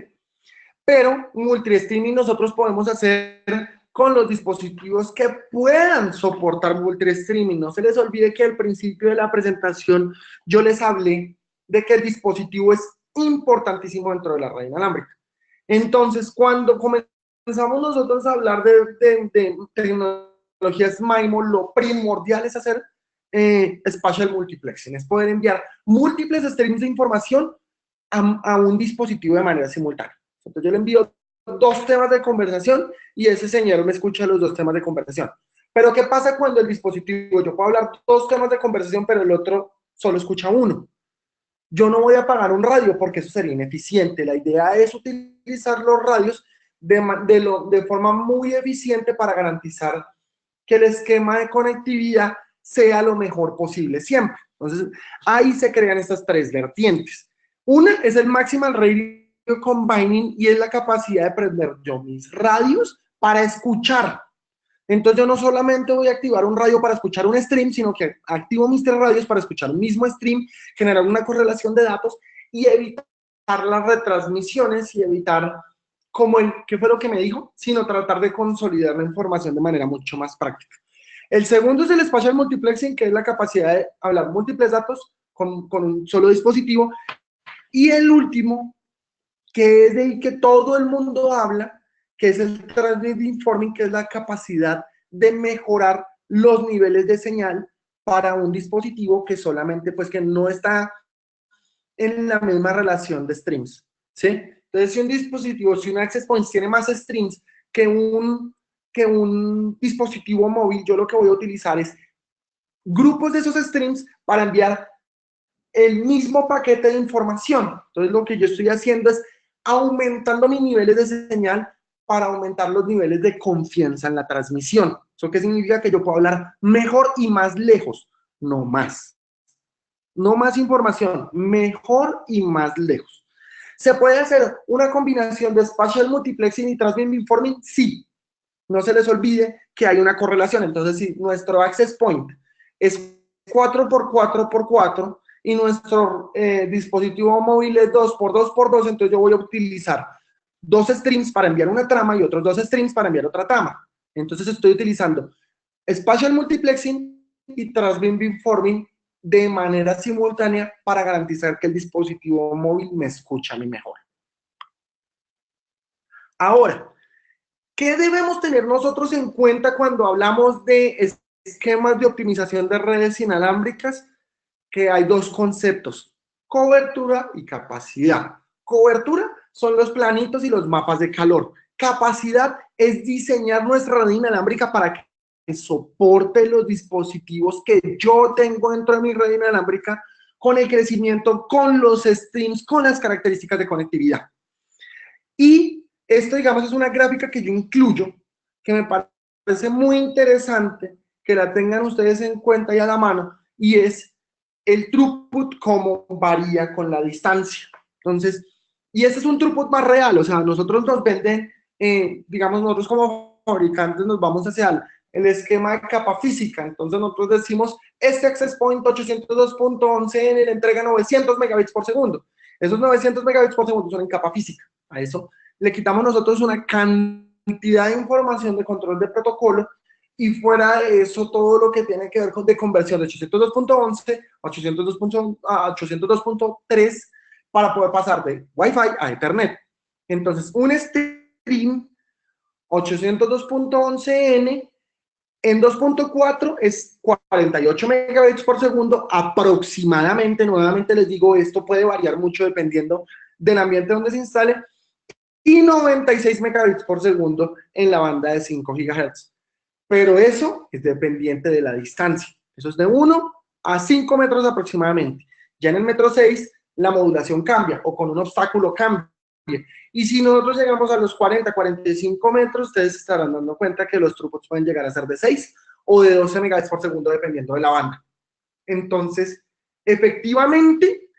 Pero multi-streaming nosotros podemos hacer con los dispositivos que puedan soportar multi-streaming. No se les olvide que al principio de la presentación yo les hablé de que el dispositivo es importantísimo dentro de la red inalámbrica. Entonces, cuando comenzamos nosotros a hablar de tecnologías MIMO, lo primordial es hacer spatial multiplexing, es poder enviar múltiples streams de información a un dispositivo de manera simultánea. Entonces yo le envío 2 temas de conversación y ese señor me escucha los 2 temas de conversación. Pero ¿qué pasa cuando el dispositivo, yo puedo hablar 2 temas de conversación, pero el otro solo escucha 1? Yo no voy a apagar un radio porque eso sería ineficiente. La idea es utilizar los radios de forma muy eficiente para garantizar que el esquema de conectividad sea lo mejor posible siempre. Entonces, ahí se crean estas 3 vertientes. Una es el Maximal Radio Combining y es la capacidad de prender yo mis radios para escuchar. Entonces yo no solamente voy a activar un radio para escuchar un stream, sino que activo mis 3 radios para escuchar un mismo stream, generar una correlación de datos y evitar las retransmisiones y evitar como ¿qué fue lo que me dijo? Sino tratar de consolidar la información de manera mucho más práctica. El segundo es el Spatial Multiplexing, que es la capacidad de hablar múltiples datos con un solo dispositivo. Y el último, que es del que todo el mundo habla, que es el Transmit Informing, que es la capacidad de mejorar los niveles de señal para un dispositivo que solamente, pues que no está en la misma relación de streams, ¿sí? Entonces, si un dispositivo, si un access point tiene más streams que un dispositivo móvil, yo lo que voy a utilizar es grupos de esos streams para enviar el mismo paquete de información. Entonces, lo que yo estoy haciendo es aumentando mis niveles de señal para aumentar los niveles de confianza en la transmisión. ¿Eso qué significa? Que yo puedo hablar mejor y más lejos, no más. No más información, mejor y más lejos. ¿Se puede hacer una combinación de Spatial Multiplexing y Transmit Informing? Sí. No se les olvide que hay una correlación. Entonces, si nuestro access point es 4x4x4 y nuestro dispositivo móvil es 2x2x2, entonces yo voy a utilizar 2 streams para enviar una trama y otros 2 streams para enviar otra trama. Entonces estoy utilizando Spatial Multiplexing y Transbeam Beamforming de manera simultánea para garantizar que el dispositivo móvil me escucha a mí mejor. Ahora, ¿qué debemos tener nosotros en cuenta cuando hablamos de esquemas de optimización de redes inalámbricas? Que hay 2 conceptos, cobertura y capacidad. Cobertura son los planitos y los mapas de calor. Capacidad es diseñar nuestra red inalámbrica para que soporte los dispositivos que yo tengo dentro de mi red inalámbrica, con el crecimiento, con los streams, con las características de conectividad. Y esto, digamos, es una gráfica que yo incluyo, que me parece muy interesante que la tengan ustedes en cuenta y a la mano, y es el throughput, cómo varía con la distancia. Entonces, y este es un throughput más real, o sea, nosotros nos venden, digamos, nosotros como fabricantes nos vamos hacia el esquema de capa física. Entonces nosotros decimos, este access point 802.11n le entrega 900 megabits por segundo. Esos 900 megabits por segundo son en capa física. A eso le quitamos nosotros una cantidad de información de control de protocolo, y fuera de eso todo lo que tiene que ver con de conversión de 802.11 a 802.3 para poder pasar de Wi-Fi a Ethernet. Entonces, un stream 802.11n en 2.4 es 48 megabits por segundo aproximadamente. Nuevamente les digo, esto puede variar mucho dependiendo del ambiente donde se instale, y 96 megabits por segundo en la banda de 5 GHz. Pero eso es dependiente de la distancia. Eso es de 1 a 5 metros aproximadamente. Ya en el metro 6, la modulación cambia, o con un obstáculo cambia. Y si nosotros llegamos a los 40, 45 metros, ustedes se estarán dando cuenta que los throughputs pueden llegar a ser de 6 o de 12 megabits por segundo, dependiendo de la banda. Entonces, efectivamente,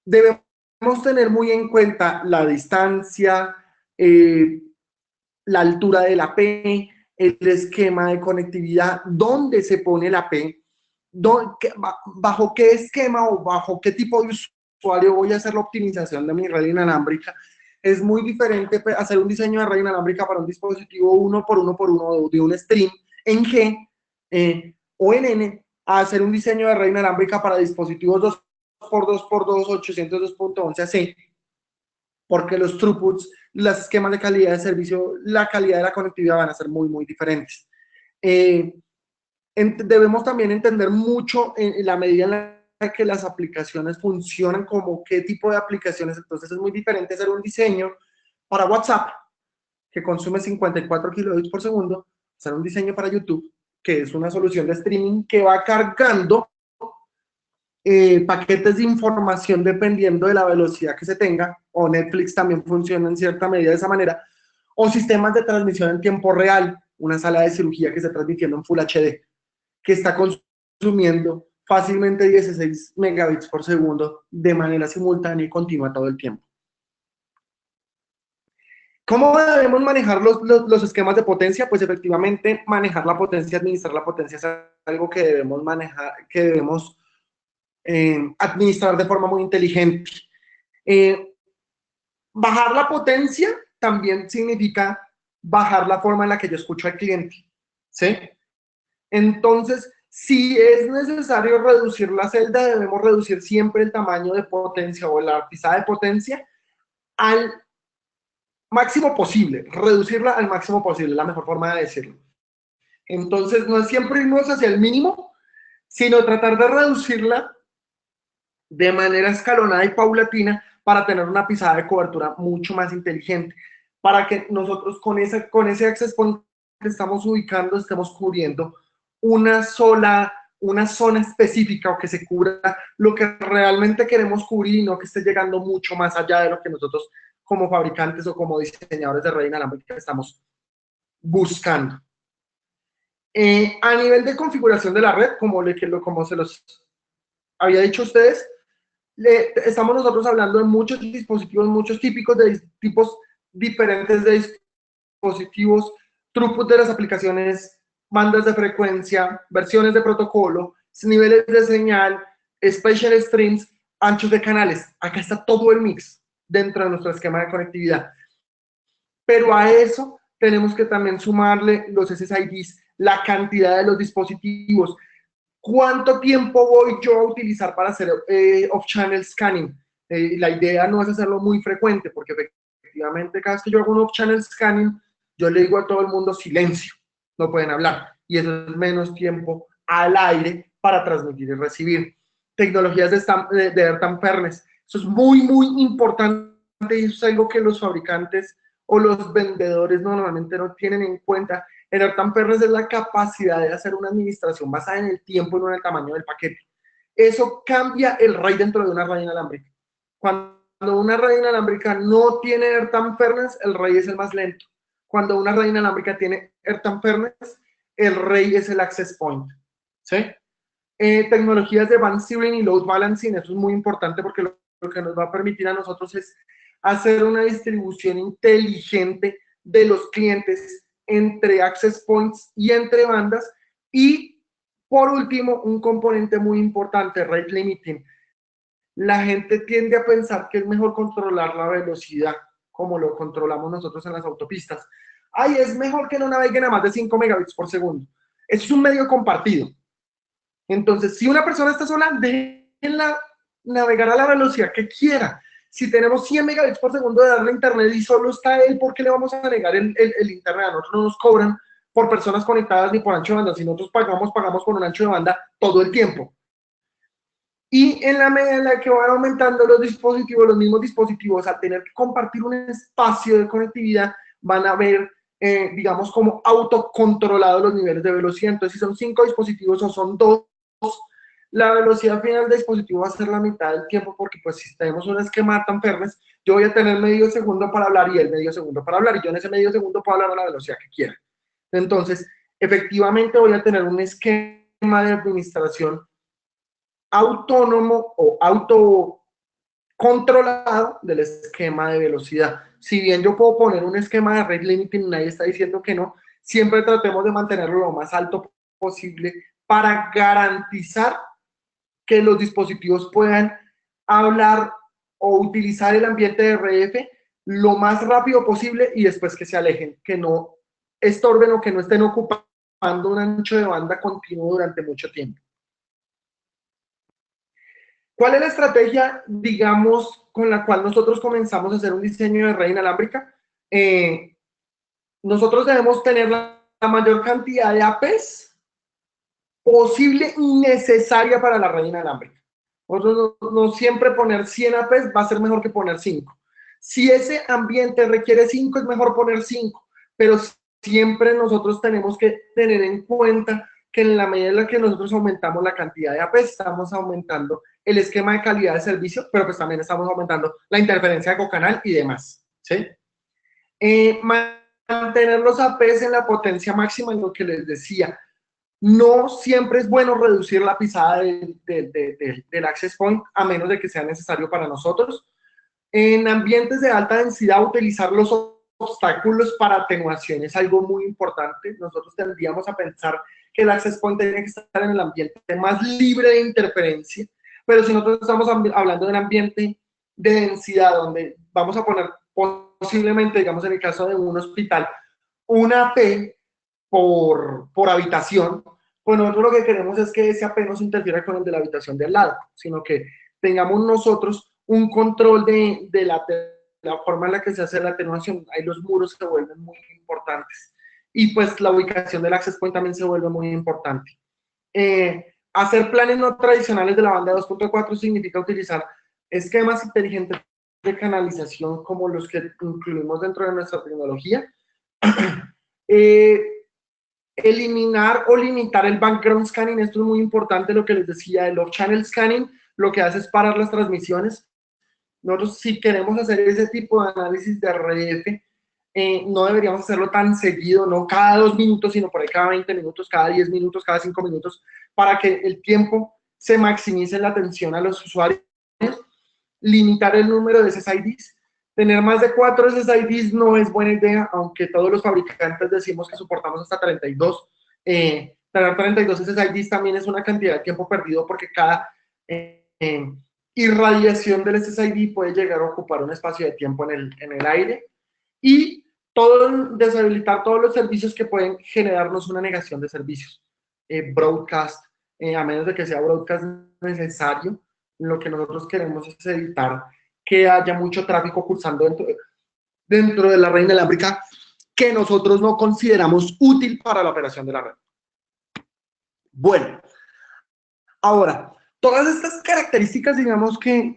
debemos tener muy en cuenta la distancia, la altura de la P, el esquema de conectividad, dónde se pone la P, bajo qué esquema o bajo qué tipo de usuario voy a hacer la optimización de mi red inalámbrica. Es muy diferente hacer un diseño de red inalámbrica para un dispositivo 1x1x1 de un stream en G o en N, a hacer un diseño de red inalámbrica para dispositivos 2x2x2 802.11ac, porque los throughputs, los esquemas de calidad de servicio, la calidad de la conectividad van a ser muy, muy diferentes. Debemos también entender mucho en la medida en la que las aplicaciones funcionan, como qué tipo de aplicaciones. Entonces es muy diferente hacer un diseño para WhatsApp, que consume 54 kilobits por segundo, hacer un diseño para YouTube, que es una solución de streaming que va cargando paquetes de información dependiendo de la velocidad que se tenga, o Netflix también funciona en cierta medida de esa manera, o sistemas de transmisión en tiempo real, una sala de cirugía que está transmitiendo en Full HD, que está consumiendo fácilmente 16 megabits por segundo de manera simultánea y continua todo el tiempo. ¿Cómo debemos manejar los esquemas de potencia? Pues efectivamente manejar la potencia, administrar la potencia es algo que debemos manejar, que debemos administrar de forma muy inteligente. Bajar la potencia también significa bajar la forma en la que yo escucho al cliente, ¿sí? Entonces, si es necesario reducir la celda, debemos reducir siempre el tamaño de potencia o la pisada de potencia al máximo posible, reducirla al máximo posible, la mejor forma de decirlo. Entonces, no es siempre irnos hacia el mínimo, sino tratar de reducirla de manera escalonada y paulatina para tener una pisada de cobertura mucho más inteligente, para que nosotros con ese access point que estamos ubicando estemos cubriendo una zona específica, o que se cubra lo que realmente queremos cubrir y no que esté llegando mucho más allá de lo que nosotros como fabricantes o como diseñadores de red inalámbrica estamos buscando. A nivel de configuración de la red, como se los había dicho a ustedes, estamos nosotros hablando de muchos dispositivos, muchos tipos diferentes de dispositivos, throughput de las aplicaciones, bandas de frecuencia, versiones de protocolo, niveles de señal, special streams, anchos de canales. Acá está todo el mix. dentro de nuestro esquema de conectividad. Pero a eso tenemos que también sumarle los SSIDs, la cantidad de los dispositivos. ¿Cuánto tiempo voy yo a utilizar para hacer off-channel scanning? La idea no es hacerlo muy frecuente, porque efectivamente cada vez que yo hago un off-channel scanning, yo le digo a todo el mundo silencio, no pueden hablar, y eso es menos tiempo al aire para transmitir y recibir. Tecnologías de Earth and Fairness, eso es muy, muy importante, y eso es algo que los fabricantes o los vendedores normalmente no tienen en cuenta. El Earth and Fairness es la capacidad de hacer una administración basada en el tiempo y no en el tamaño del paquete. Eso cambia el RAID dentro de una red inalámbrica. Cuando una red inalámbrica no tiene Earth and Fairness, el RAID es el más lento. Cuando una red inalámbrica tiene Earth and Fairness, el RAID es el access point. ¿Sí? Tecnologías de band steering y load balancing, eso es muy importante porque lo que nos va a permitir a nosotros es hacer una distribución inteligente de los clientes entre access points y entre bandas. Y por último, un componente muy importante, rate limiting. La gente tiende a pensar que es mejor controlar la velocidad como lo controlamos nosotros en las autopistas. Ay, es mejor que no naveguen a más de 5 megabits por segundo. Eso es un medio compartido. Entonces, si una persona está sola, déjenla navegar a la velocidad que quiera. Si tenemos 100 megabits por segundo de darle internet y solo está él, ¿por qué le vamos a negar el internet? A nosotros no nos cobran por personas conectadas ni por ancho de banda. Si nosotros pagamos por un ancho de banda todo el tiempo. Y en la medida en la que van aumentando los dispositivos, los mismos dispositivos, al tener que compartir un espacio de conectividad, van a ver, digamos, como autocontrolados los niveles de velocidad. Entonces, si son 5 dispositivos o son 2, la velocidad final del dispositivo va a ser la mitad del tiempo, porque pues si tenemos un esquema tan Fairness, yo voy a tener medio segundo para hablar y él medio segundo para hablar, y yo en ese medio segundo puedo hablar a la velocidad que quiera. Entonces, efectivamente voy a tener un esquema de administración autónomo o autocontrolado del esquema de velocidad. Si bien yo puedo poner un esquema de rate limiting, nadie está diciendo que no, siempre tratemos de mantenerlo lo más alto posible para garantizar que los dispositivos puedan hablar o utilizar el ambiente de RF lo más rápido posible y después que se alejen, que no estorben o que no estén ocupando un ancho de banda continuo durante mucho tiempo. ¿Cuál es la estrategia, digamos, con la cual nosotros comenzamos a hacer un diseño de red inalámbrica? Nosotros debemos tener la mayor cantidad de APs posible y necesaria para la red inalámbrica. Nosotros no siempre poner 100 APs va a ser mejor que poner 5. Si ese ambiente requiere 5, es mejor poner 5, pero siempre nosotros tenemos que tener en cuenta que en la medida en la que nosotros aumentamos la cantidad de APs, estamos aumentando el esquema de calidad de servicio, pero pues también estamos aumentando la interferencia de cocanal y demás, ¿sí? Mantener los APs en la potencia máxima, en lo que les decía. No siempre es bueno reducir la pisada del access point, a menos de que sea necesario para nosotros. En ambientes de alta densidad, utilizar los obstáculos para atenuación es algo muy importante. Nosotros tendríamos a pensar que el access point tiene que estar en el ambiente más libre de interferencia, pero si nosotros estamos hablando de un ambiente de densidad donde vamos a poner posiblemente, digamos en el caso de un hospital, una AP por habitación, pues nosotros lo que queremos es que ese AP no se interfiera con el de la habitación de al lado, sino que tengamos nosotros un control de la forma en la que se hace la atenuación. Ahí los muros se vuelven muy importantes. Y pues la ubicación del access point también se vuelve muy importante. Hacer planes no tradicionales de la banda 2.4 significa utilizar esquemas inteligentes de canalización como los que incluimos dentro de nuestra tecnología. Eliminar o limitar el background scanning, esto es muy importante, lo que les decía, el off-channel scanning, lo que hace es parar las transmisiones. Nosotros, si queremos hacer ese tipo de análisis de RF, no deberíamos hacerlo tan seguido, no cada 2 minutos, sino por ahí cada 20 minutos, cada 10 minutos, cada 5 minutos, para que el tiempo se maximice la atención a los usuarios. Limitar el número de SSIDs. Tener más de 4 SSIDs no es buena idea, aunque todos los fabricantes decimos que soportamos hasta 32. Tener 32 SSIDs también es una cantidad de tiempo perdido porque cada irradiación del SSID puede llegar a ocupar un espacio de tiempo en el aire, y deshabilitar todos los servicios que pueden generarnos una negación de servicios. Broadcast, a menos de que sea broadcast necesario, lo que nosotros queremos es evitar que haya mucho tráfico cursando dentro de la red inalámbrica que nosotros no consideramos útil para la operación de la red. Bueno, ahora, todas estas características, digamos que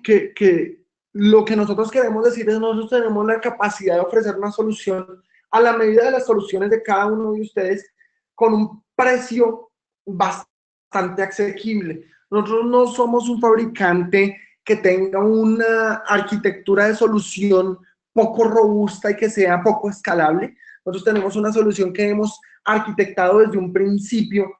lo que nosotros queremos decir es que nosotros tenemos la capacidad de ofrecer una solución a la medida de las soluciones de cada uno de ustedes con un precio bastante asequible. Nosotros no somos un fabricante que tenga una arquitectura de solución poco robusta y que sea poco escalable. Nosotros tenemos una solución que hemos arquitectado desde un principio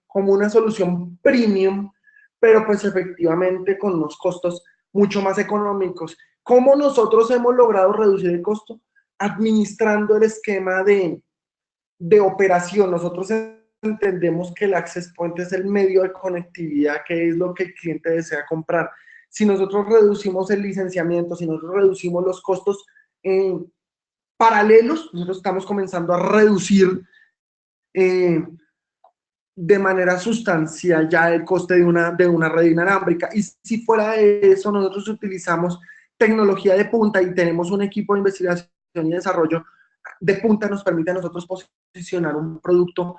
como una solución premium, pero pues efectivamente con unos costos mucho más económicos. ¿Cómo nosotros hemos logrado reducir el costo? Administrando el esquema de operación. Nosotros entendemos que el access point es el medio de conectividad, que es lo que el cliente desea comprar. Si nosotros reducimos el licenciamiento, si nosotros reducimos los costos paralelos, nosotros estamos comenzando a reducir de manera sustancial ya el coste de una red inalámbrica. Y si fuera de eso, nosotros utilizamos tecnología de punta y tenemos un equipo de investigación y desarrollo de punta, nos permite a nosotros posicionar un producto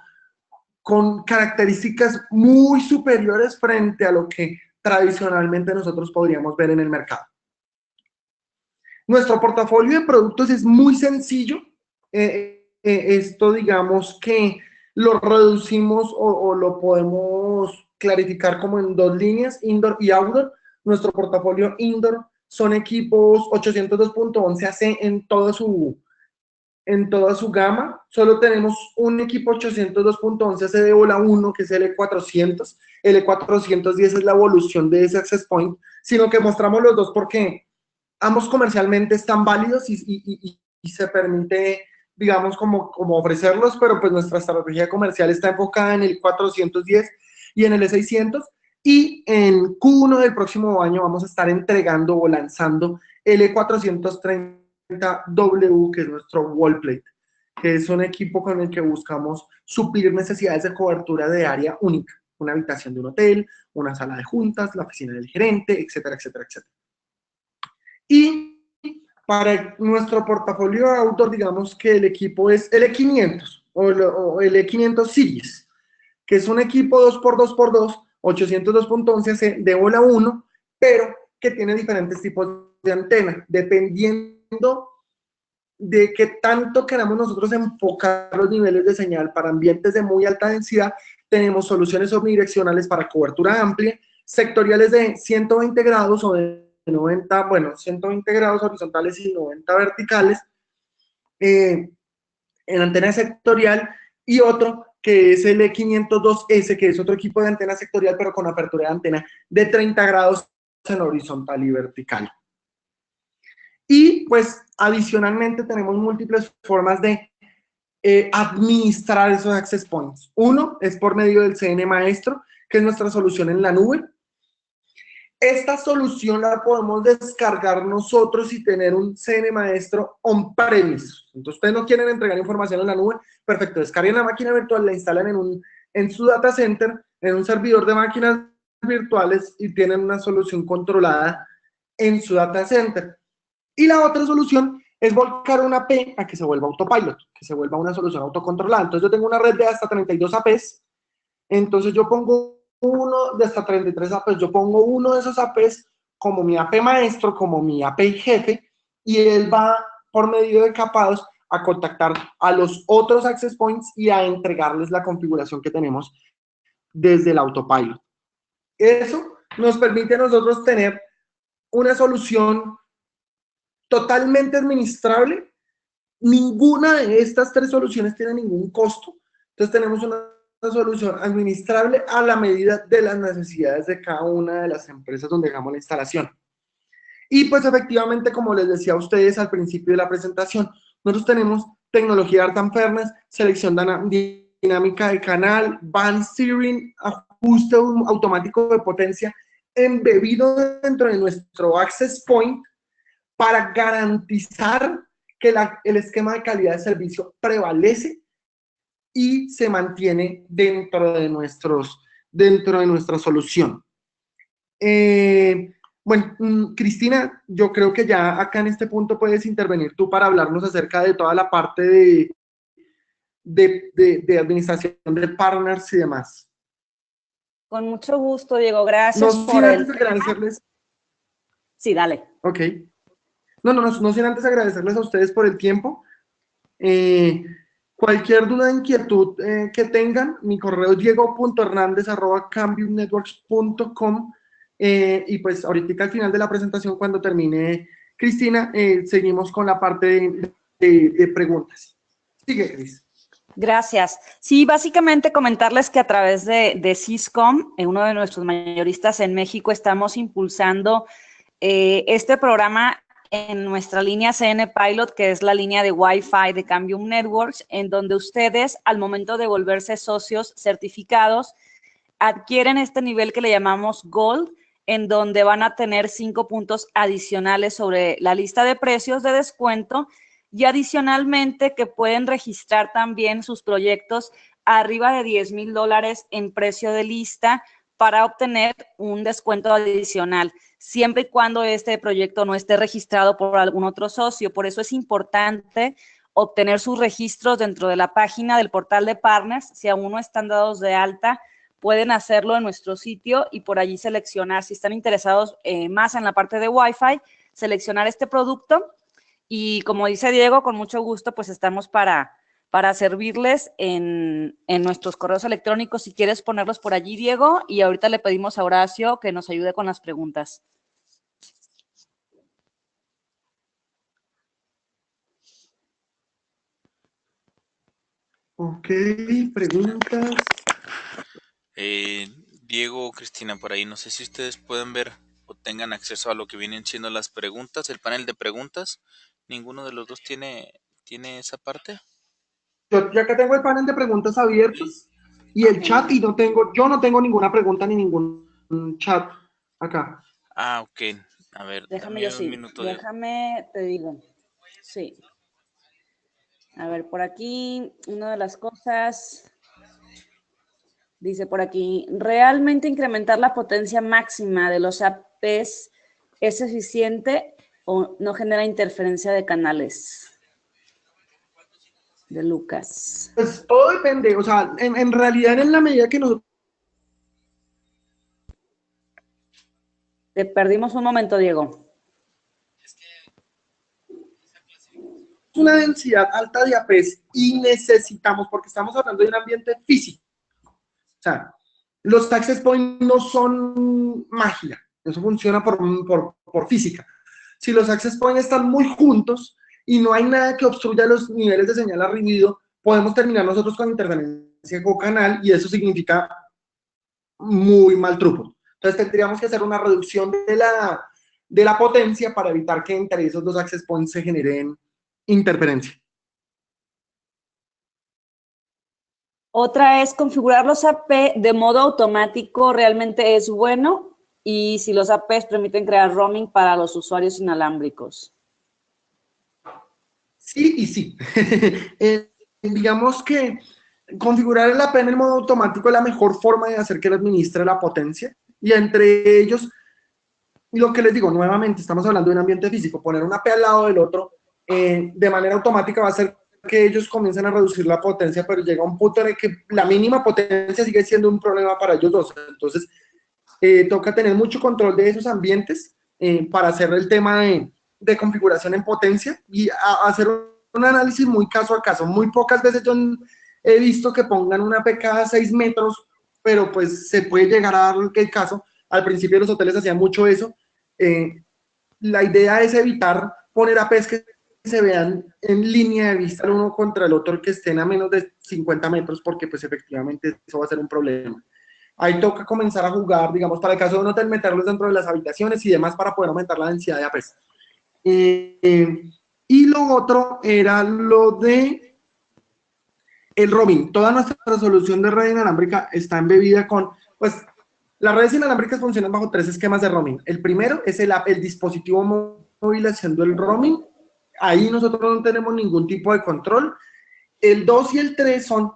con características muy superiores frente a lo que tradicionalmente nosotros podríamos ver en el mercado. Nuestro portafolio de productos es muy sencillo. Esto, digamos que lo reducimos o lo podemos clarificar como en dos líneas, indoor y outdoor. Nuestro portafolio indoor son equipos 802.11ac en toda su gama. Solo tenemos un equipo 802.11ac de bola 1, que es el E400. El E410 es la evolución de ese access point, sino que mostramos los dos porque ambos comercialmente están válidos y se permite, digamos, como ofrecerlos, pero pues nuestra estrategia comercial está enfocada en el 410 y en el E600, y en Q1 del próximo año vamos a estar entregando o lanzando el E430W, que es nuestro wall plate, que es un equipo con el que buscamos suplir necesidades de cobertura de área única, una habitación de un hotel, una sala de juntas, la oficina del gerente, etcétera, etcétera, etcétera. Y para nuestro portafolio outdoor, digamos que el equipo es el E500 o el E500 Series, que es un equipo 2x2x2, 802.11ac de bola 1, pero que tiene diferentes tipos de antena, dependiendo de qué tanto queramos nosotros enfocar los niveles de señal. Para ambientes de muy alta densidad, tenemos soluciones omnidireccionales para cobertura amplia, sectoriales de 120 grados o de 120 grados horizontales y 90 verticales, en antena sectorial, y otro que es el E502S, que es otro equipo de antena sectorial, pero con apertura de antena de 30 grados en horizontal y vertical. Y pues adicionalmente tenemos múltiples formas de administrar esos access points. Uno es por medio del CN Maestro, que es nuestra solución en la nube. Esta solución la podemos descargar nosotros y tener un CN Maestro on-premise. Entonces, ustedes no quieren entregar información en la nube, perfecto, descarguen la máquina virtual, la instalan en su data center, en un servidor de máquinas virtuales, y tienen una solución controlada en su data center. Y la otra solución es volcar una AP a que se vuelva autopilot, que se vuelva una solución autocontrolada. Entonces, yo tengo una red de hasta 32 APs, entonces yo pongo uno de hasta 33 APs, yo pongo uno de esos APs como mi AP maestro, como mi AP jefe, y él va por medio de capados a contactar a los otros access points y a entregarles la configuración que tenemos desde el autopilot. Eso nos permite a nosotros tener una solución totalmente administrable. Ninguna de estas tres soluciones tiene ningún costo. Entonces tenemos una solución administrable a la medida de las necesidades de cada una de las empresas donde dejamos la instalación. Y pues efectivamente, como les decía a ustedes al principio de la presentación, nosotros tenemos tecnología Earth and Fairness, selección dinámica de canal, band steering, ajuste automático de potencia embebido dentro de nuestro access point para garantizar que el esquema de calidad de servicio prevalece y se mantiene dentro de nuestra solución. Bueno, Cristina, yo creo que ya acá en este punto puedes intervenir tú para hablarnos acerca de toda la parte de administración de partners y demás. Con mucho gusto, Diego. Gracias No por sin el... antes agradecerles. Sí, dale. Ok. No sin antes agradecerles a ustedes por el tiempo. Cualquier duda, inquietud que tengan, mi correo es diego.hernandez@cambiumnetworks.com, y pues ahorita al final de la presentación, cuando termine Cristina, seguimos con la parte de preguntas. Sigue, Cris. Gracias. Sí, básicamente comentarles que a través de Syscom, uno de nuestros mayoristas en México, estamos impulsando este programa en nuestra línea CN Pilot, que es la línea de Wi-Fi de Cambium Networks, en donde ustedes, al momento de volverse socios certificados, adquieren este nivel que le llamamos Gold, en donde van a tener 5 puntos adicionales sobre la lista de precios de descuento, y adicionalmente que pueden registrar también sus proyectos arriba de $10,000 en precio de lista para obtener un descuento adicional, siempre y cuando este proyecto no esté registrado por algún otro socio. Por eso es importante obtener sus registros dentro de la página del portal de partners. Si aún no están dados de alta, pueden hacerlo en nuestro sitio y por allí seleccionar, si están interesados más en la parte de Wi-Fi, seleccionar este producto. Y como dice Diego, con mucho gusto, pues estamos para servirles en nuestros correos electrónicos, si quieres ponerlos por allí, Diego, y ahorita le pedimos a Horacio que nos ayude con las preguntas. Ok, preguntas. Diego, Cristina, por ahí, no sé si ustedes pueden ver o tengan acceso a lo que vienen siendo las preguntas, el panel de preguntas. ¿Ninguno de los dos tiene esa parte? Yo ya que tengo el panel de preguntas abiertos y el chat, y yo no tengo ninguna pregunta ni ningún chat acá. Ah, ok. A ver, Déjame, dame un minuto. déjame, te digo. Sí. A ver, por aquí, una de las cosas, dice por aquí, ¿realmente incrementar la potencia máxima de los APs es eficiente o no genera interferencia de canales? De Lucas. Pues todo depende, o sea, en realidad en la medida que nosotros... Te perdimos un momento, Diego. Una densidad alta de APs y necesitamos, porque estamos hablando de un ambiente físico, o sea, los access points no son magia, eso funciona por física. Si los access points están muy juntos y no hay nada que obstruya los niveles de señal arribido, podemos terminar nosotros con interferencia co-canal, y eso significa muy mal throughput. Entonces tendríamos que hacer una reducción de la potencia para evitar que entre esos dos access points se generen interferencia. Otra es configurar los AP de modo automático, realmente es bueno, y si los APs permiten crear roaming para los usuarios inalámbricos. Sí y sí. Digamos que configurar el AP en el modo automático es la mejor forma de hacer que él administre la potencia, y entre ellos, lo que les digo, nuevamente, estamos hablando de un ambiente físico, poner un AP al lado del otro de manera automática va a hacer que ellos comiencen a reducir la potencia, pero llega un punto en el que la mínima potencia sigue siendo un problema para ellos dos. Entonces, toca tener mucho control de esos ambientes para hacer el tema de configuración en potencia y hacer un análisis muy caso a caso. Muy pocas veces yo he visto que pongan una AP cada 6 metros, pero pues se puede llegar a dar el caso. Al principio los hoteles hacían mucho eso. La idea es evitar poner APs que se vean en línea de vista el uno contra el otro, que estén a menos de 50 metros, porque pues efectivamente eso va a ser un problema. Ahí toca comenzar a jugar, digamos, para el caso de un hotel, meterlos dentro de las habitaciones y demás para poder aumentar la densidad de APs. Y lo otro era lo de el roaming. Toda nuestra solución de red inalámbrica está embebida con, pues, Las redes inalámbricas funcionan bajo 3 esquemas de roaming. El primero es el dispositivo móvil haciendo el roaming. Ahí nosotros no tenemos ningún tipo de control. El 2 y el 3 son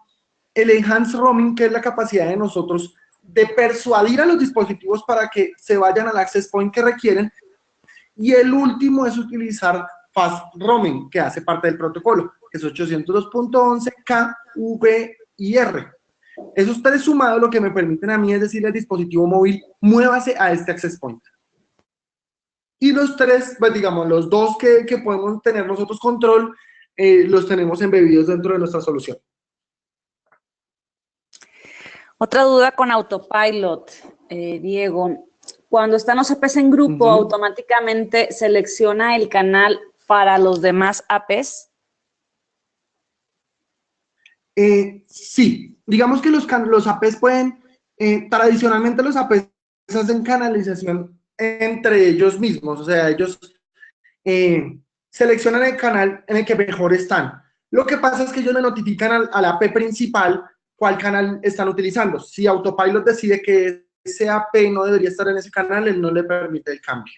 el enhanced roaming, que es la capacidad de nosotros de persuadir a los dispositivos para que se vayan al access point que requieren. Y el último es utilizar fast roaming, que hace parte del protocolo, que es 802.11 KVIR. Esos 3 sumados lo que me permiten a mí es decirle al dispositivo móvil, muévase a este access point. Y los 3, pues digamos, los 2 que podemos tener nosotros control, los tenemos embebidos dentro de nuestra solución. Otra duda con Autopilot, Diego. Cuando están los APs en grupo, automáticamente selecciona el canal para los demás APs. Sí, digamos que los APs pueden, tradicionalmente los APs hacen canalización entre ellos mismos, o sea, ellos seleccionan el canal en el que mejor están. Lo que pasa es que ellos le notifican al AP principal cuál canal están utilizando. Si Autopilot decide que ese AP no debería estar en ese canal, él no le permite el cambio.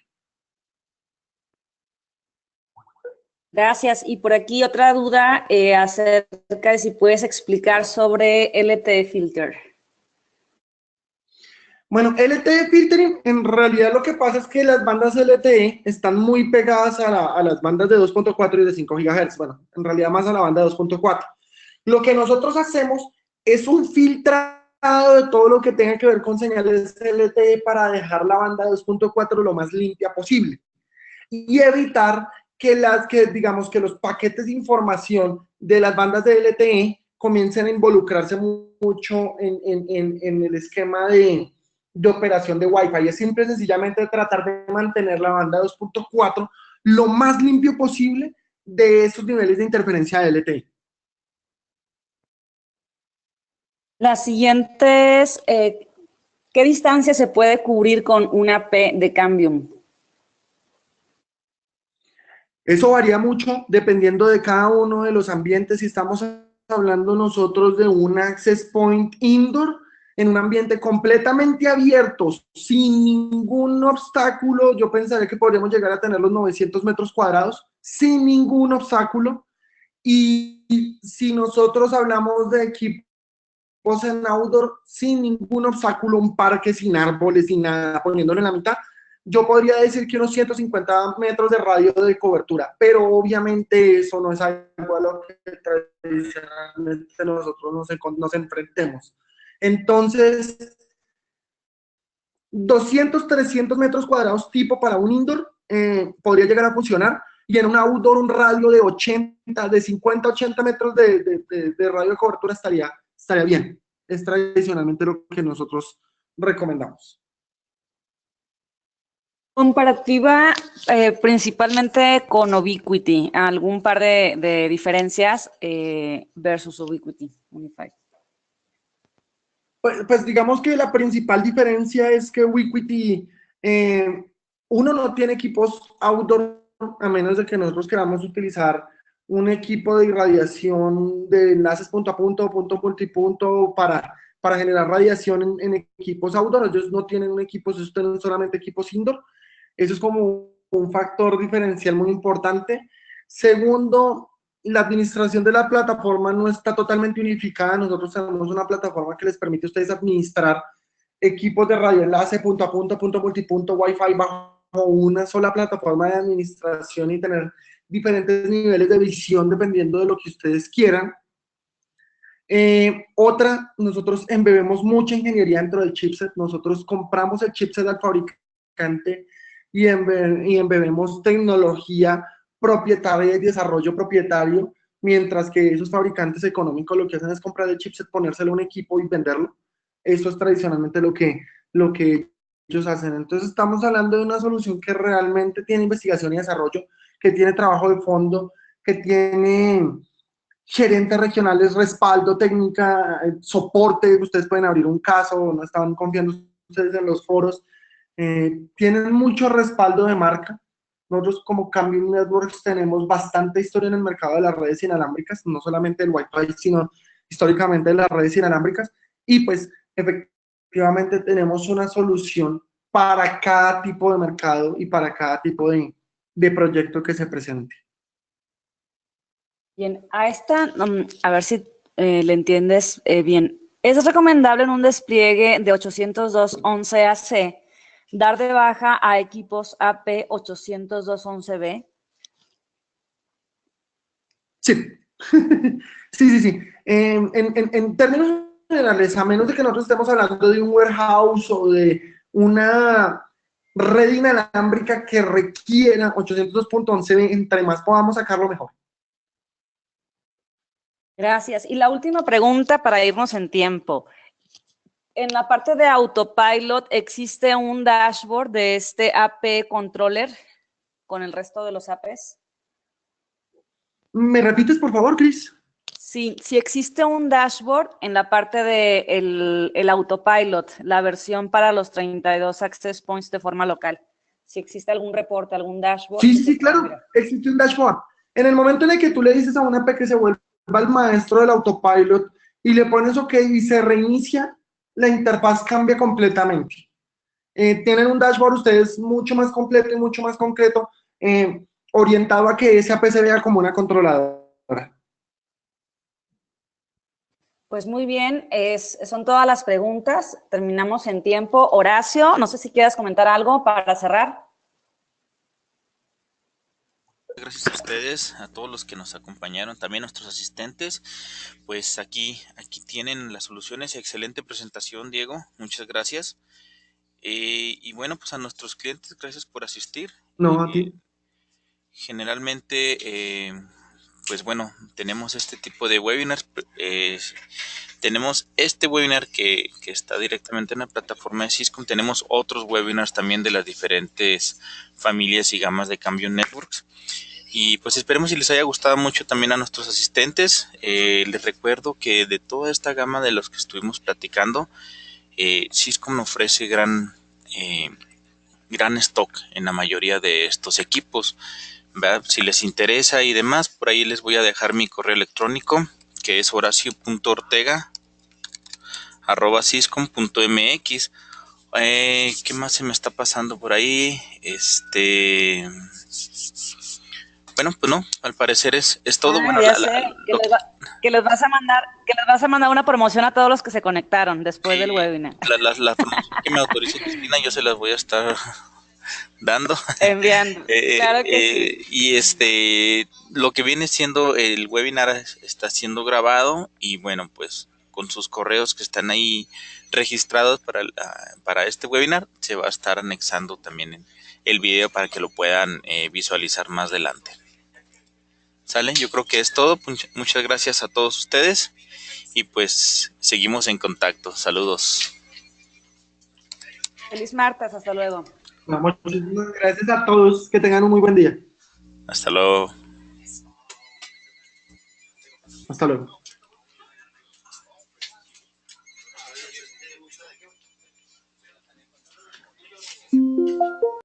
Gracias. Y por aquí otra duda acerca de si puedes explicar sobre LTE filter. Bueno, LTE filtering, en realidad lo que pasa es que las bandas LTE están muy pegadas a las bandas de 2.4 y de 5 GHz. Bueno, en realidad más a la banda de 2.4. Lo que nosotros hacemos es un filtrado de todo lo que tenga que ver con señales LTE para dejar la banda de 2.4 lo más limpia posible y evitar digamos que los paquetes de información de las bandas de LTE comiencen a involucrarse mucho en el esquema de operación de Wi-Fi. Es simple y sencillamente tratar de mantener la banda 2.4 lo más limpio posible de esos niveles de interferencia de LTE. La siguiente es, ¿qué distancia se puede cubrir con una AP de Cambium? Eso varía mucho dependiendo de cada uno de los ambientes. Si estamos hablando nosotros de un access point indoor, en un ambiente completamente abierto, sin ningún obstáculo, yo pensaría que podríamos llegar a tener los 900 metros cuadrados, sin ningún obstáculo. Y si nosotros hablamos de equipos en outdoor, sin ningún obstáculo, un parque sin árboles, sin nada, poniéndolo en la mitad, yo podría decir que unos 150 metros de radio de cobertura, pero obviamente eso no es algo a lo que tradicionalmente nosotros nos enfrentemos. Entonces, 200, 300 metros cuadrados tipo para un indoor podría llegar a funcionar, y en un outdoor un radio de 50, 80 metros de radio de cobertura estaría bien. Es tradicionalmente lo que nosotros recomendamos. Comparativa principalmente con Ubiquiti, algún par de diferencias versus Ubiquiti Unified. Pues digamos que la principal diferencia es que Ubiquiti, uno no tiene equipos outdoor, a menos de que nosotros queramos utilizar un equipo de irradiación de enlaces punto a punto, punto multipunto para generar radiación en equipos outdoor. Ellos no tienen un equipo, ellos tienen solamente equipos indoor. Eso es como un factor diferencial muy importante. Segundo, la administración de la plataforma no está totalmente unificada. Nosotros tenemos una plataforma que les permite a ustedes administrar equipos de radioenlace, punto a punto, punto multipunto, Wi-Fi bajo una sola plataforma de administración y tener diferentes niveles de visión dependiendo de lo que ustedes quieran. Nosotros embebemos mucha ingeniería dentro del chipset. Nosotros compramos el chipset al fabricante y embebemos tecnología propietaria y desarrollo propietario, mientras que esos fabricantes económicos lo que hacen es comprar el chipset, ponérselo a un equipo y venderlo. Eso es tradicionalmente lo que ellos hacen. Entonces estamos hablando de una solución que realmente tiene investigación y desarrollo, que tiene trabajo de fondo, que tiene gerentes regionales, respaldo, técnica, soporte. Ustedes pueden abrir un caso, no estaban confiando ustedes en los foros. Tienen mucho respaldo de marca. Nosotros como Cambium Networks tenemos bastante historia en el mercado de las redes inalámbricas, no solamente el Wi-Fi, sino históricamente de las redes inalámbricas, y pues efectivamente efectivamente tenemos una solución para cada tipo de mercado y para cada tipo de proyecto que se presente. Bien, a esta, a ver si le entiendes bien. Es recomendable en un despliegue de 802.11ac dar de baja a equipos AP 802.11b. Sí, sí. En términos generales, a menos de que nosotros estemos hablando de un warehouse o de una red inalámbrica que requiera 802.11b, entre más podamos sacarlo mejor. Gracias. Y la última pregunta para irnos en tiempo. En la parte de autopilot, ¿existe un dashboard de este AP controller con el resto de los APs? ¿Me repites, por favor, Chris? Sí, si existe un dashboard en la parte de el autopilot, la versión para los 32 access points de forma local. Si existe algún reporte, algún dashboard. Sí, claro, existe un dashboard. En el momento en el que tú le dices a una AP que se vuelva el maestro del autopilot y le pones OK y se reinicia, la interfaz cambia completamente. Tienen un dashboard ustedes mucho más completo y mucho más concreto, orientado a que ese AP se vea como una controladora. Pues muy bien, son todas las preguntas. Terminamos en tiempo. Horacio, no sé si quieras comentar algo para cerrar. Gracias a ustedes, a todos los que nos acompañaron, también nuestros asistentes. Pues aquí tienen las soluciones. Excelente presentación, Diego. Muchas gracias. Y bueno, pues a nuestros clientes, gracias por asistir. No, a ti. Generalmente, pues bueno, tenemos este tipo de webinars. Tenemos este webinar que está directamente en la plataforma de Syscom. Tenemos otros webinars también de las diferentes familias y gamas de Cambium Networks. Y pues esperemos si les haya gustado mucho también a nuestros asistentes. Les recuerdo que de toda esta gama de los que estuvimos platicando, Syscom ofrece gran stock en la mayoría de estos equipos, ¿verdad? Si les interesa y demás, por ahí les voy a dejar mi correo electrónico, que es horacio.ortega@syscom.mx. ¿Qué más se me está pasando por ahí? Bueno, pues no, al parecer es todo. Bueno, Ya sé, que les vas a mandar una promoción a todos los que se conectaron después del webinar. La promoción que me autorice Cristina, yo se las voy a estar dando. Enviando. Claro que sí. Y lo que viene siendo el webinar está siendo grabado y bueno, pues con sus correos que están ahí registrados para este webinar, se va a estar anexando también el video para que lo puedan visualizar más adelante. ¿Sale? Yo creo que es todo. Muchas gracias a todos ustedes y pues seguimos en contacto. Saludos. Feliz martes, hasta luego. Muchísimas gracias a todos. Que tengan un muy buen día. Hasta luego. Hasta luego.